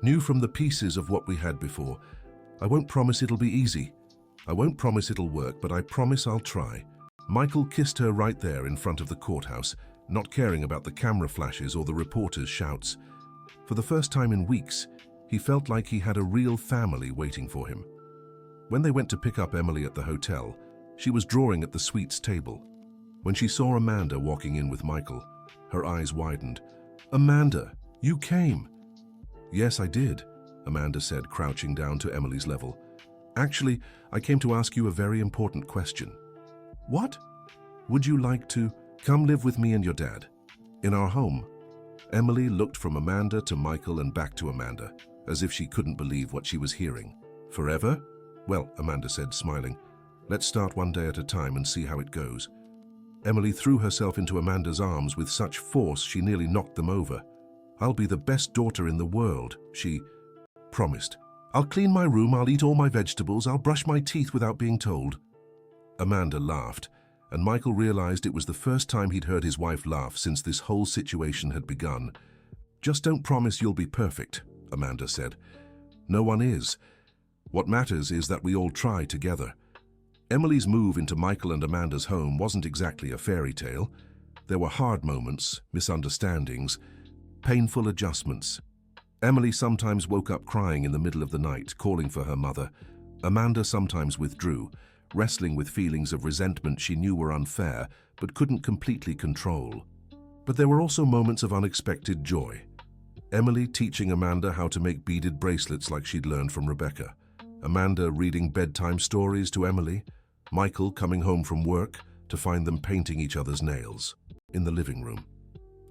Speaker 1: new from the pieces of what we had before. I won't promise it'll be easy. I won't promise it'll work, but I promise I'll try." Michael kissed her right there in front of the courthouse, not caring about the camera flashes or the reporters' shouts. For the first time in weeks, he felt like he had a real family waiting for him. When they went to pick up Emily at the hotel, she was drawing at the suite's table. When she saw Amanda walking in with Michael, her eyes widened. "Amanda, you came." "Yes, I did," Amanda said, crouching down to Emily's level. "Actually, I came to ask you a very important question." "What?" "Would you like to come live with me and your dad in our home?" Emily looked from Amanda to Michael and back to Amanda, as if she couldn't believe what she was hearing. "Forever?" "Well," Amanda said, smiling, "let's start one day at a time and see how it goes." Emily threw herself into Amanda's arms with such force she nearly knocked them over. "I'll be the best daughter in the world," she promised. "I'll clean my room, I'll eat all my vegetables, I'll brush my teeth without being told." Amanda laughed, and Michael realized it was the first time he'd heard his wife laugh since this whole situation had begun. "Just don't promise you'll be perfect," Amanda said. "No one is. What matters is that we all try together." Emily's move into Michael and Amanda's home wasn't exactly a fairy tale. There were hard moments, misunderstandings, painful adjustments. Emily sometimes woke up crying in the middle of the night, calling for her mother. Amanda sometimes withdrew, wrestling with feelings of resentment she knew were unfair, but couldn't completely control. But there were also moments of unexpected joy. Emily teaching Amanda how to make beaded bracelets like she'd learned from Rebecca. Amanda reading bedtime stories to Emily. Michael coming home from work to find them painting each other's nails in the living room.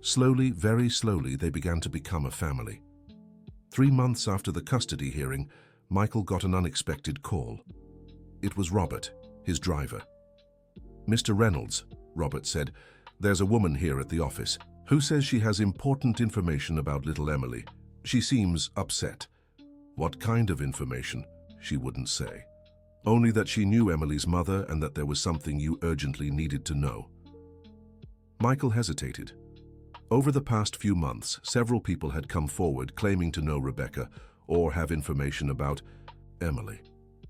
Speaker 1: Slowly, very slowly, they began to become a family. 3 months after the custody hearing, Michael got an unexpected call. It was Robert, his driver. "Mr. Reynolds," Robert said, There's a woman here at the office who says she has important information about little Emily. She seems upset. What kind of information? She wouldn't say. Only that she knew Emily's mother and that there was something you urgently needed to know. Michael hesitated. Over the past few months, several people had come forward claiming to know Rebecca or have information about Emily.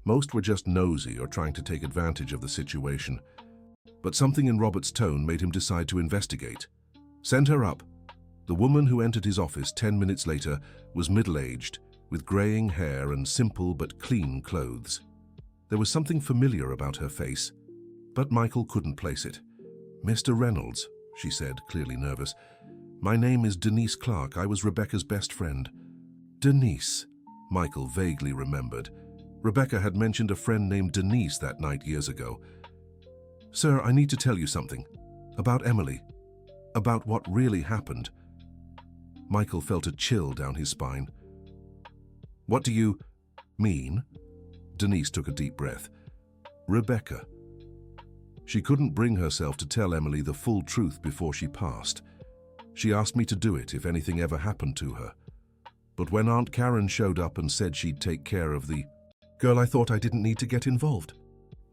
Speaker 1: Most were just nosy or trying to take advantage of the situation. But something in Robert's tone made him decide to investigate. Send her up. The woman who entered his office 10 minutes later was middle-aged, with graying hair and simple but clean clothes. There was something familiar about her face, but Michael couldn't place it. "Mr. Reynolds," she said, clearly nervous. "My name is Denise Clark. I was Rebecca's best friend." Denise, Michael vaguely remembered. Rebecca had mentioned a friend named Denise that night years ago. "Sir, I need to tell you something. About Emily. About what really happened." Michael felt a chill down his spine. "What do you mean?" Denise took a deep breath. "Rebecca. She couldn't bring herself to tell Emily the full truth before she passed. She asked me to do it if anything ever happened to her. But when Aunt Karen showed up and said she'd take care of the girl, I thought I didn't need to get involved."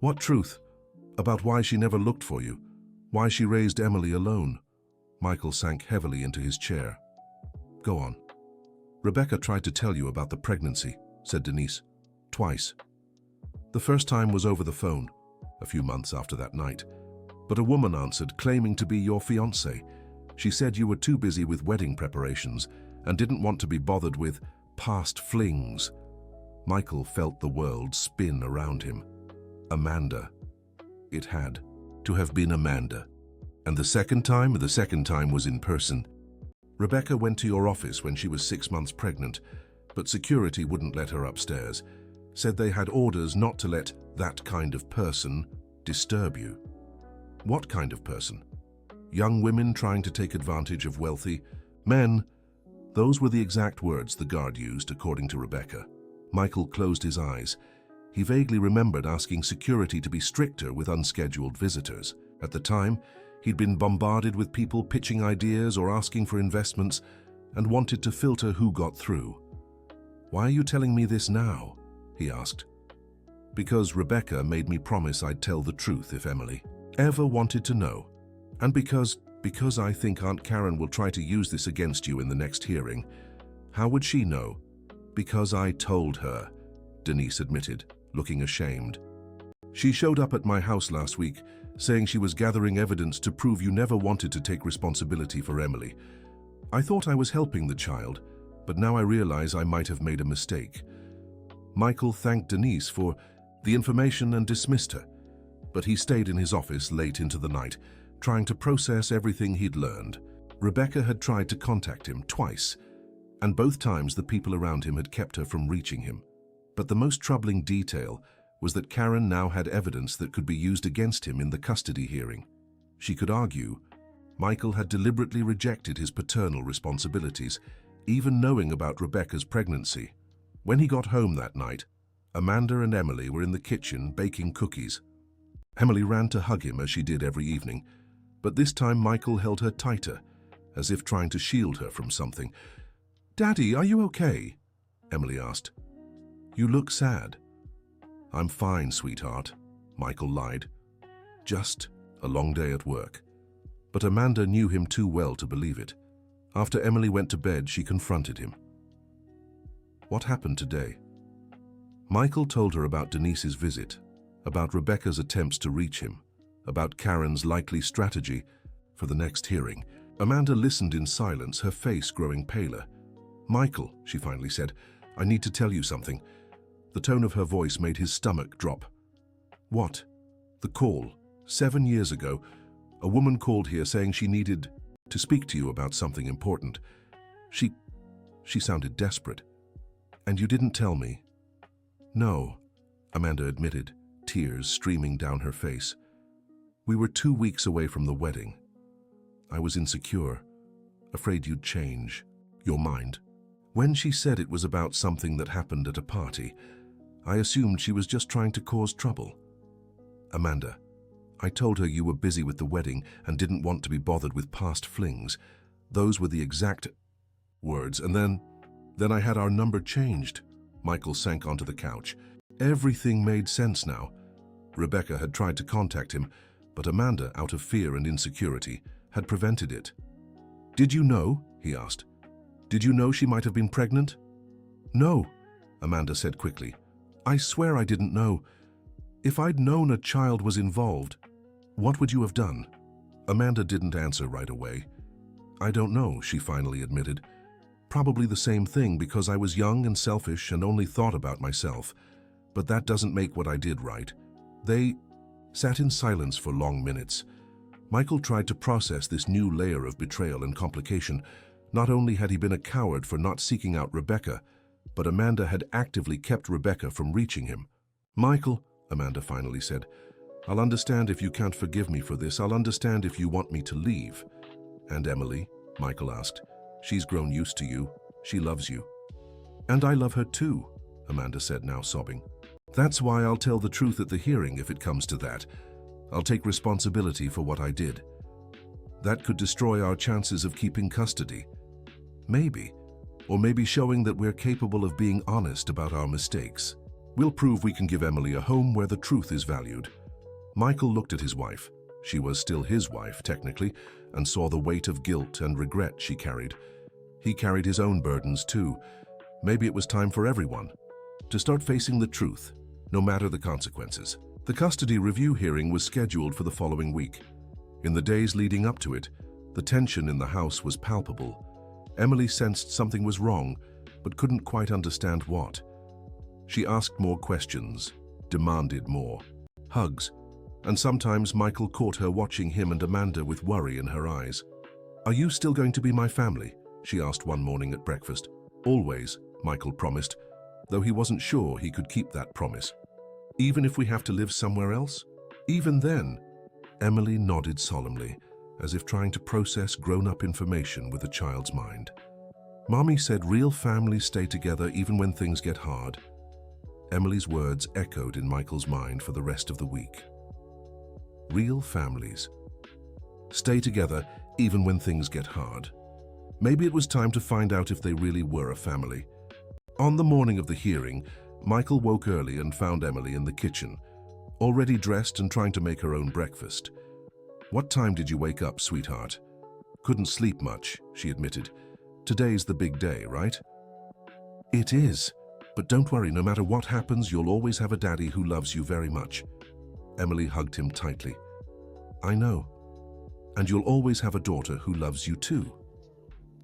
Speaker 1: "What truth? About why she never looked for you? Why she raised Emily alone?" Michael sank heavily into his chair. "Go on." "Rebecca tried to tell you about the pregnancy," said Denise. "Twice. The first time was over the phone, a few months after that night. But a woman answered, claiming to be your fiancé. She said you were too busy with wedding preparations and didn't want to be bothered with past flings." Michael felt the world spin around him. Amanda. It had to have been Amanda. And the second time was in person. "Rebecca went to your office when she was 6 months pregnant, but security wouldn't let her upstairs. Said they had orders not to let that kind of person disturb you." "What kind of person?" "Young women trying to take advantage of wealthy men." Those were the exact words the guard used, according to Rebecca. Michael closed his eyes. He vaguely remembered asking security to be stricter with unscheduled visitors. At the time, he'd been bombarded with people pitching ideas or asking for investments and wanted to filter who got through. "Why are you telling me this now?" he asked. "Because Rebecca made me promise I'd tell the truth if Emily ever wanted to know. And because I think Aunt Karen will try to use this against you in the next hearing." "How would she know?" "Because I told her," Denise admitted, looking ashamed. "She showed up at my house last week, saying she was gathering evidence to prove you never wanted to take responsibility for Emily. I thought I was helping the child, but now I realize I might have made a mistake." Michael thanked Denise for the information and dismissed her, but he stayed in his office late into the night, trying to process everything he'd learned. Rebecca had tried to contact him twice, and both times the people around him had kept her from reaching him. But the most troubling detail was that Karen now had evidence that could be used against him in the custody hearing. She could argue Michael had deliberately rejected his paternal responsibilities, even knowing about Rebecca's pregnancy. When he got home that night, Amanda and Emily were in the kitchen baking cookies. Emily ran to hug him as she did every evening, but this time Michael held her tighter, as if trying to shield her from something. "Daddy, are you okay?" Emily asked. "You look sad." "I'm fine, sweetheart," Michael lied. "Just a long day at work." But Amanda knew him too well to believe it. After Emily went to bed, she confronted him. "What happened today?" Michael told her about Denise's visit, about Rebecca's attempts to reach him, about Karen's likely strategy for the next hearing. Amanda listened in silence, her face growing paler. "Michael," she finally said, "I need to tell you something." The tone of her voice made his stomach drop. "What?" "The call. 7 years ago, a woman called here saying she needed to speak to you about something important. She sounded desperate. And you didn't tell me." "No," Amanda admitted, tears streaming down her face. "We were 2 weeks away from the wedding. I was insecure, afraid you'd change your mind. When she said it was about something that happened at a party, I assumed she was just trying to cause trouble." "Amanda, I told her you were busy with the wedding and didn't want to be bothered with past flings. Those were the exact words. And then I had our number changed. Michael sank onto the couch. Everything made sense now. Rebecca had tried to contact him, but Amanda, out of fear and insecurity, had prevented it. Did you know? He asked. Did you know she might have been pregnant? No, Amanda said quickly. I swear I didn't know. If I'd known a child was involved, what would you have done? Amanda didn't answer right away. I don't know, she finally admitted. Probably the same thing because I was young and selfish and only thought about myself. But that doesn't make what I did right. They sat in silence for long minutes. Michael tried to process this new layer of betrayal and complication. Not only had he been a coward for not seeking out Rebecca, but Amanda had actively kept Rebecca from reaching him. Michael, Amanda finally said, I'll understand if you can't forgive me for this. I'll understand if you want me to leave. And Emily? Michael asked. She's grown used to you. She loves you. And I love her too, Amanda said, now sobbing. That's why I'll tell the truth at the hearing if it comes to that. I'll take responsibility for what I did. That could destroy our chances of keeping custody. Maybe. Or maybe showing that we're capable of being honest about our mistakes. We'll prove we can give Emily a home where the truth is valued. Michael looked at his wife. She was still his wife, technically, and saw the weight of guilt and regret she carried. He carried his own burdens too. Maybe it was time for everyone to start facing the truth, no matter the consequences. The custody review hearing was scheduled for the following week. In the days leading up to it, the tension in the house was palpable. Emily sensed something was wrong, but couldn't quite understand what. She asked more questions, demanded more. Hugs, and sometimes Michael caught her watching him and Amanda with worry in her eyes. Are you still going to be my family? She asked one morning at breakfast. Always, Michael promised, though he wasn't sure he could keep that promise. Even if we have to live somewhere else? Even then? Emily nodded solemnly, as if trying to process grown-up information with a child's mind. Mommy said real families stay together even when things get hard. Emily's words echoed in Michael's mind for the rest of the week. Real families stay together even when things get hard. Maybe it was time to find out if they really were a family. On the morning of the hearing, Michael woke early and found Emily in the kitchen, already dressed and trying to make her own breakfast. What time did you wake up, sweetheart? Couldn't sleep much, she admitted. Today's the big day, right? It is. But don't worry, no matter what happens, you'll always have a daddy who loves you very much. Emily hugged him tightly. I know. And you'll always have a daughter who loves you too.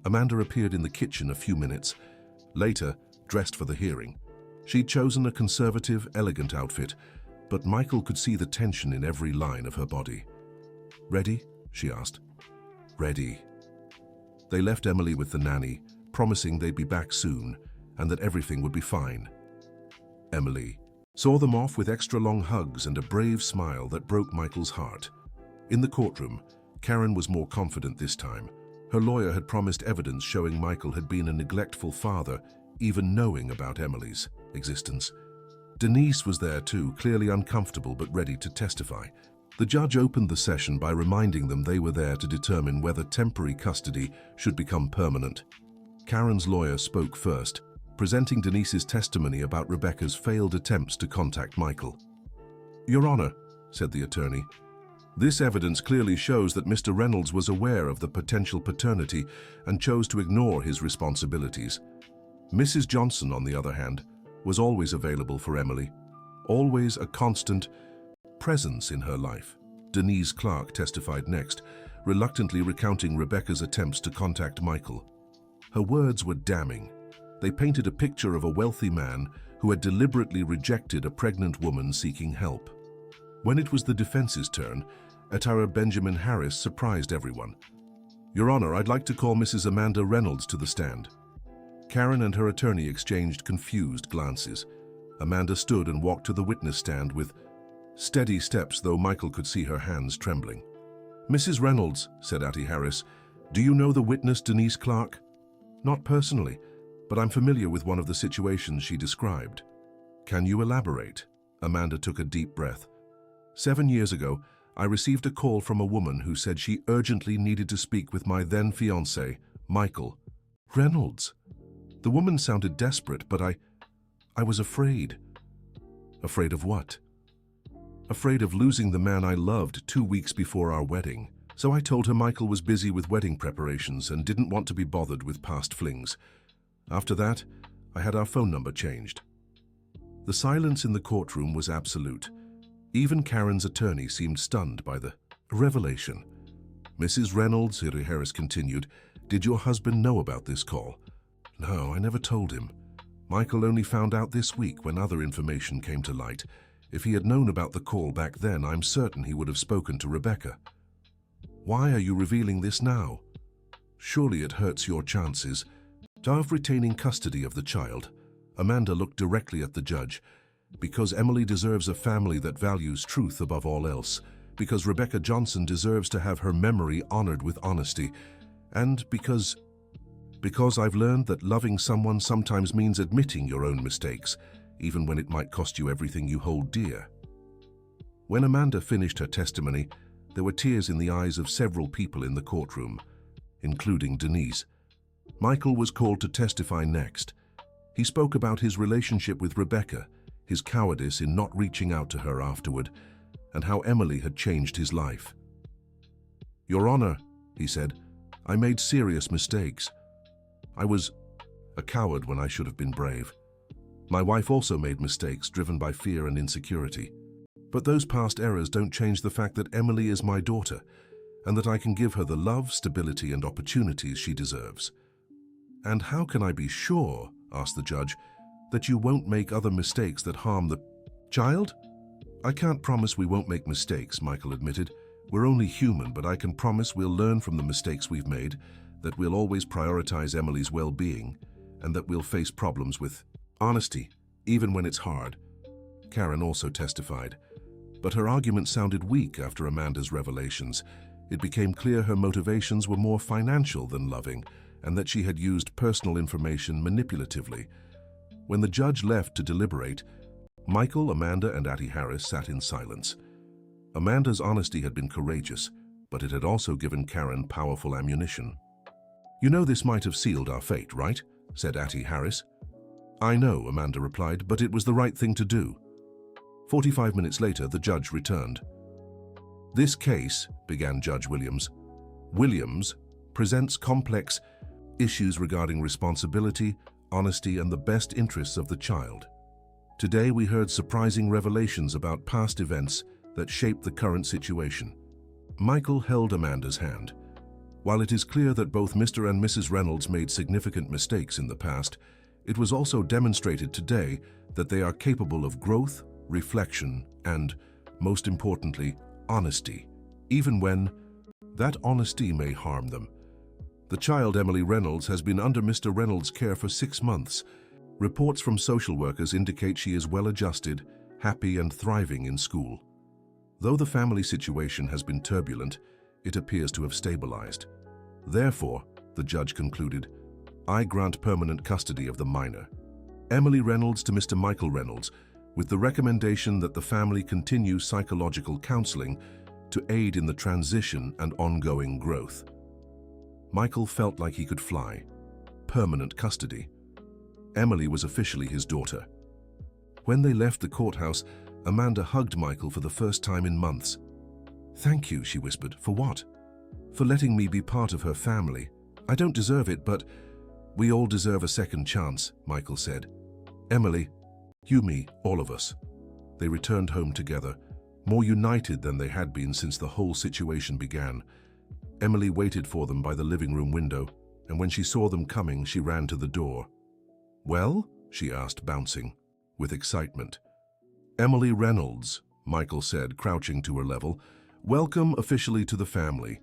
Speaker 1: Amanda appeared in the kitchen a few minutes later, dressed for the hearing. She'd chosen a conservative, elegant outfit, but Michael could see the tension in every line of her body. Ready? She asked. Ready. They left Emily with the nanny, promising they'd be back soon and that everything would be fine. Emily saw them off with extra long hugs and a brave smile that broke Michael's heart. In the courtroom, Karen was more confident this time. Her lawyer had promised evidence showing Michael had been a neglectful father, even knowing about Emily's existence. Denise was there too, clearly uncomfortable but ready to testify. The judge opened the session by reminding them they were there to determine whether temporary custody should become permanent. Karen's lawyer spoke first, presenting Denise's testimony about Rebecca's failed attempts to contact Michael. Your Honor, said the attorney, this evidence clearly shows that Mr. Reynolds was aware of the potential paternity and chose to ignore his responsibilities. Mrs. Johnson, on the other hand, was always available for Emily, always a constant presence in her life. Denise Clark testified next, reluctantly recounting Rebecca's attempts to contact Michael. Her words were damning. They painted a picture of a wealthy man who had deliberately rejected a pregnant woman seeking help. When it was the defense's turn, Attorney Benjamin Harris surprised everyone. Your Honor, I'd like to call Mrs. Amanda Reynolds to the stand. Karen and her attorney exchanged confused glances. Amanda stood and walked to the witness stand with steady steps, though Michael could see her hands trembling. Mrs. Reynolds, said Atty Harris, do you know the witness Denise Clark? Not personally, but I'm familiar with one of the situations she described. Can you elaborate? Amanda took a deep breath. 7 years ago, I received a call from a woman who said she urgently needed to speak with my then-fiancé, Michael Reynolds. The woman sounded desperate, but I was afraid. Afraid of what? Afraid of losing the man I loved 2 weeks before our wedding. So I told her Michael was busy with wedding preparations and didn't want to be bothered with past flings. After that, I had our phone number changed. The silence in the courtroom was absolute. Even Karen's attorney seemed stunned by the revelation. Mrs. Reynolds, Harris continued, did your husband know about this call? No, I never told him. Michael only found out this week when other information came to light. If he had known about the call back then, I'm certain he would have spoken to Rebecca. Why are you revealing this now? Surely it hurts your chances of retaining custody of the child. Amanda looked directly at the judge. Because Emily deserves a family that values truth above all else. Because Rebecca Johnson deserves to have her memory honored with honesty. And because I've learned that loving someone sometimes means admitting your own mistakes, even when it might cost you everything you hold dear. When Amanda finished her testimony, there were tears in the eyes of several people in the courtroom, including Denise. Michael was called to testify next. He spoke about his relationship with Rebecca, his cowardice in not reaching out to her afterward, and how Emily had changed his life. Your Honor, he said, I made serious mistakes. I was a coward when I should have been brave. My wife also made mistakes driven by fear and insecurity. But those past errors don't change the fact that Emily is my daughter, and that I can give her the love, stability, and opportunities she deserves. And how can I be sure, asked the judge, that you won't make other mistakes that harm the child? I can't promise we won't make mistakes, Michael admitted. We're only human, but I can promise we'll learn from the mistakes we've made, that we'll always prioritize Emily's well-being, and that we'll face problems with honesty, even when it's hard. Karen also testified, but her argument sounded weak after Amanda's revelations. It became clear her motivations were more financial than loving, and that she had used personal information manipulatively. When the judge left to deliberate, Michael, Amanda, and Atty Harris sat in silence. Amanda's honesty had been courageous, but it had also given Karen powerful ammunition. You know this might have sealed our fate, right? Said Atty Harris. I know, Amanda replied, but it was the right thing to do. 45 minutes later, the judge returned. This case, began Judge Williams, presents complex issues regarding responsibility, honesty, and the best interests of the child. Today we heard surprising revelations about past events that shaped the current situation. Michael held Amanda's hand. While it is clear that both Mr. and Mrs. Reynolds made significant mistakes in the past, it was also demonstrated today that they are capable of growth, reflection, and, most importantly, honesty, even when that honesty may harm them. The child, Emily Reynolds, has been under Mr. Reynolds' care for 6 months. Reports from social workers indicate she is well-adjusted, happy, and thriving in school. Though the family situation has been turbulent, it appears to have stabilized. Therefore, the judge concluded, I grant permanent custody of the minor, Emily Reynolds, to Mr. Michael Reynolds, with the recommendation that the family continue psychological counseling to aid in the transition and ongoing growth. Michael felt like he could fly. Permanent custody. Emily was officially his daughter. When they left the courthouse, Amanda hugged Michael for the first time in months. Thank you, she whispered. For what? For letting me be part of her family. I don't deserve it, but we all deserve a second chance, Michael said. Emily, you, me, all of us. They returned home together, more united than they had been since the whole situation began. Emily waited for them by the living room window, and when she saw them coming, she ran to the door. Well? She asked, bouncing with excitement. Emily Reynolds, Michael said, crouching to her level. Welcome officially to the family.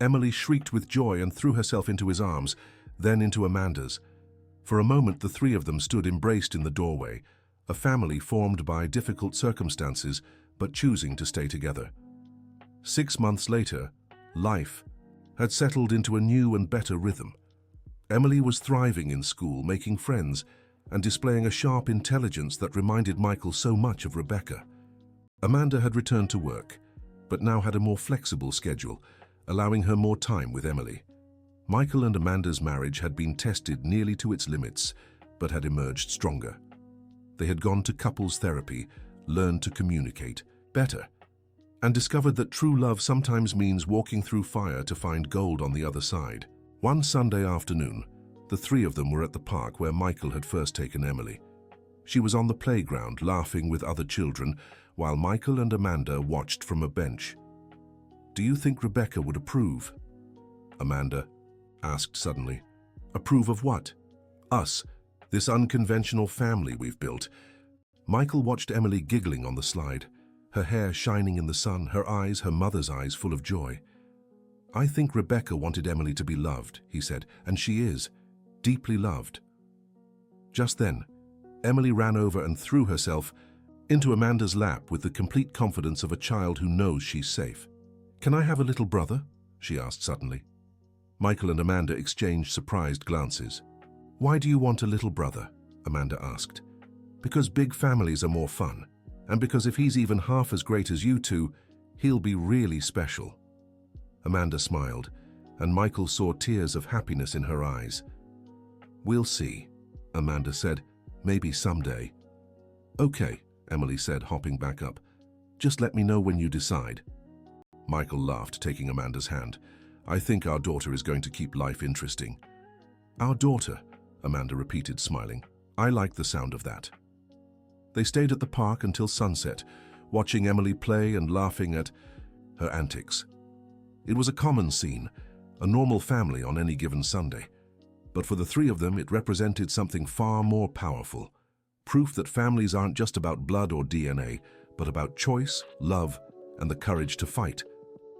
Speaker 1: Emily shrieked with joy and threw herself into his arms, then into Amanda's. For a moment, the three of them stood embraced in the doorway, a family formed by difficult circumstances, but choosing to stay together. 6 months later, life had settled into a new and better rhythm. Emily was thriving in school, making friends, and displaying a sharp intelligence that reminded Michael so much of Rebecca. Amanda had returned to work, but now had a more flexible schedule, allowing her more time with Emily. Michael and Amanda's marriage had been tested nearly to its limits, but had emerged stronger. They had gone to couples therapy, learned to communicate better, and discovered that true love sometimes means walking through fire to find gold on the other side. One Sunday afternoon, the three of them were at the park where Michael had first taken Emily. She was on the playground laughing with other children, while Michael and Amanda watched from a bench. "Do you think Rebecca would approve?" Amanda asked suddenly. "Approve of what?" "Us, this unconventional family we've built." Michael watched Emily giggling on the slide, her hair shining in the sun, her eyes, her mother's eyes, full of joy. "I think Rebecca wanted Emily to be loved," he said, "and she is, deeply loved." Just then, Emily ran over and threw herself into Amanda's lap with the complete confidence of a child who knows she's safe. "Can I have a little brother?" she asked suddenly. Michael and Amanda exchanged surprised glances. "Why do you want a little brother?" Amanda asked. "Because big families are more fun, and because if he's even half as great as you two, he'll be really special." Amanda smiled, and Michael saw tears of happiness in her eyes. "We'll see," Amanda said. "Maybe someday." "Okay," Emily said, hopping back up. "Just let me know when you decide." Michael laughed, taking Amanda's hand. "I think our daughter is going to keep life interesting." "Our daughter," Amanda repeated, smiling. "I like the sound of that." They stayed at the park until sunset, watching Emily play and laughing at her antics. It was a common scene, a normal family on any given Sunday. But for the three of them, it represented something far more powerful. Proof that families aren't just about blood or DNA, but about choice, love, and the courage to fight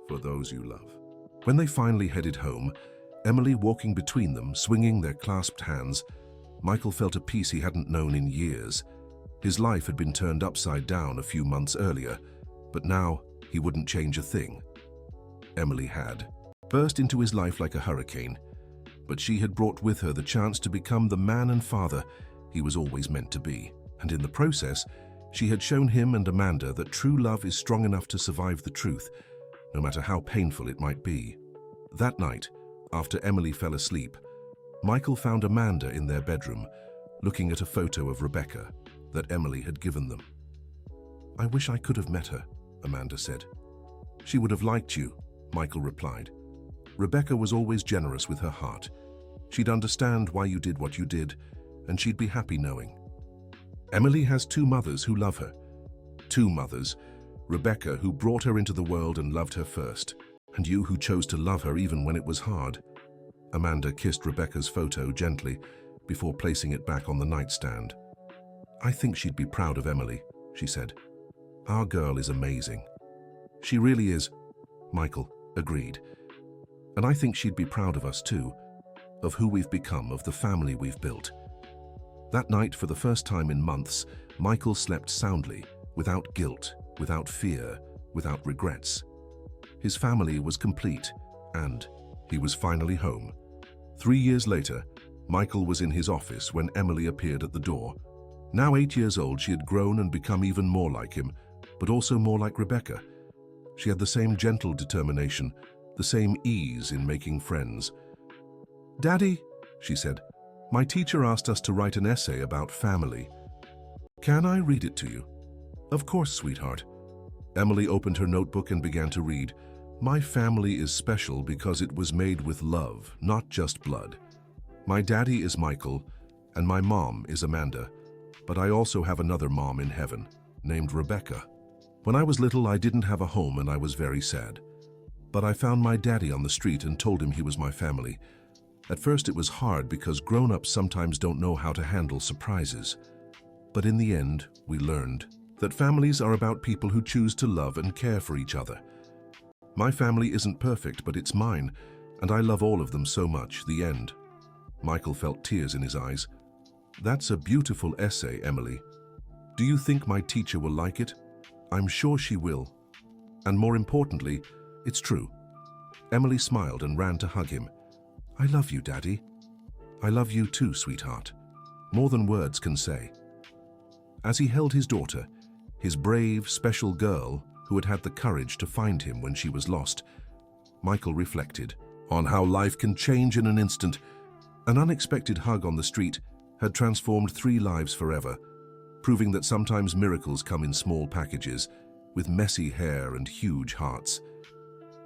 Speaker 1: for those you love. When they finally headed home, Emily walking between them, swinging their clasped hands, Michael felt a peace he hadn't known in years. His life had been turned upside down a few months earlier, but now he wouldn't change a thing. Emily had burst into his life like a hurricane, but she had brought with her the chance to become the man and father he was always meant to be. And in the process, she had shown him and Amanda that true love is strong enough to survive the truth, no matter how painful it might be. That night, after Emily fell asleep, Michael found Amanda in their bedroom, looking at a photo of Rebecca that Emily had given them. "I wish I could have met her," Amanda said. "She would have liked you," Michael replied. "Rebecca was always generous with her heart. She'd understand why you did what you did, and she'd be happy knowing. Emily has two mothers who love her. Two mothers, Rebecca, who brought her into the world and loved her first, and you who chose to love her even when it was hard." Amanda kissed Rebecca's photo gently before placing it back on the nightstand. "I think she'd be proud of Emily," she said. "Our girl is amazing." "She really is," Michael agreed. "And I think she'd be proud of us too, of who we've become, of the family we've built." That night, for the first time in months, Michael slept soundly, without guilt, without fear, without regrets. His family was complete, and he was finally home. 3 years later, Michael was in his office when Emily appeared at the door. Now 8 years old, she had grown and become even more like him, but also more like Rebecca. She had the same gentle determination, the same ease in making friends. "Daddy," she said, "my teacher asked us to write an essay about family. Can I read it to you?" "Of course, sweetheart." Emily opened her notebook and began to read. "My family is special because it was made with love, not just blood. My daddy is Michael, and my mom is Amanda, but I also have another mom in heaven, named Rebecca. When I was little, I didn't have a home and I was very sad. But I found my daddy on the street and told him he was my family. At first it was hard because grown-ups sometimes don't know how to handle surprises. But in the end, we learned that families are about people who choose to love and care for each other. My family isn't perfect, but it's mine, and I love all of them so much." The end. Michael felt tears in his eyes. "That's a beautiful essay, Emily. Do you think my teacher will like it?" "I'm sure she will. And more importantly, it's true." Emily smiled and ran to hug him. "I love you, Daddy." "I love you too, sweetheart. More than words can say." As he held his daughter, his brave, special girl, who had had the courage to find him when she was lost. Michael reflected on how life can change in an instant. An unexpected hug on the street had transformed 3 lives forever, proving that sometimes miracles come in small packages, with messy hair and huge hearts.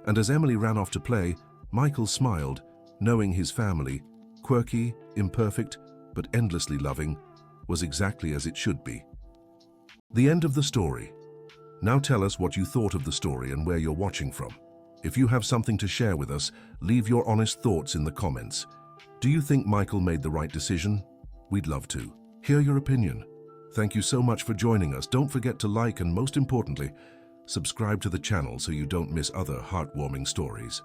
Speaker 1: And as Emily ran off to play, Michael smiled, knowing his family, quirky, imperfect, but endlessly loving, was exactly as it should be. The end of the story. Now tell us what you thought of the story and where you're watching from. If you have something to share with us, leave your honest thoughts in the comments. Do you think Michael made the right decision? We'd love to hear your opinion. Thank you so much for joining us. Don't forget to like and, most importantly, subscribe to the channel so you don't miss other heartwarming stories.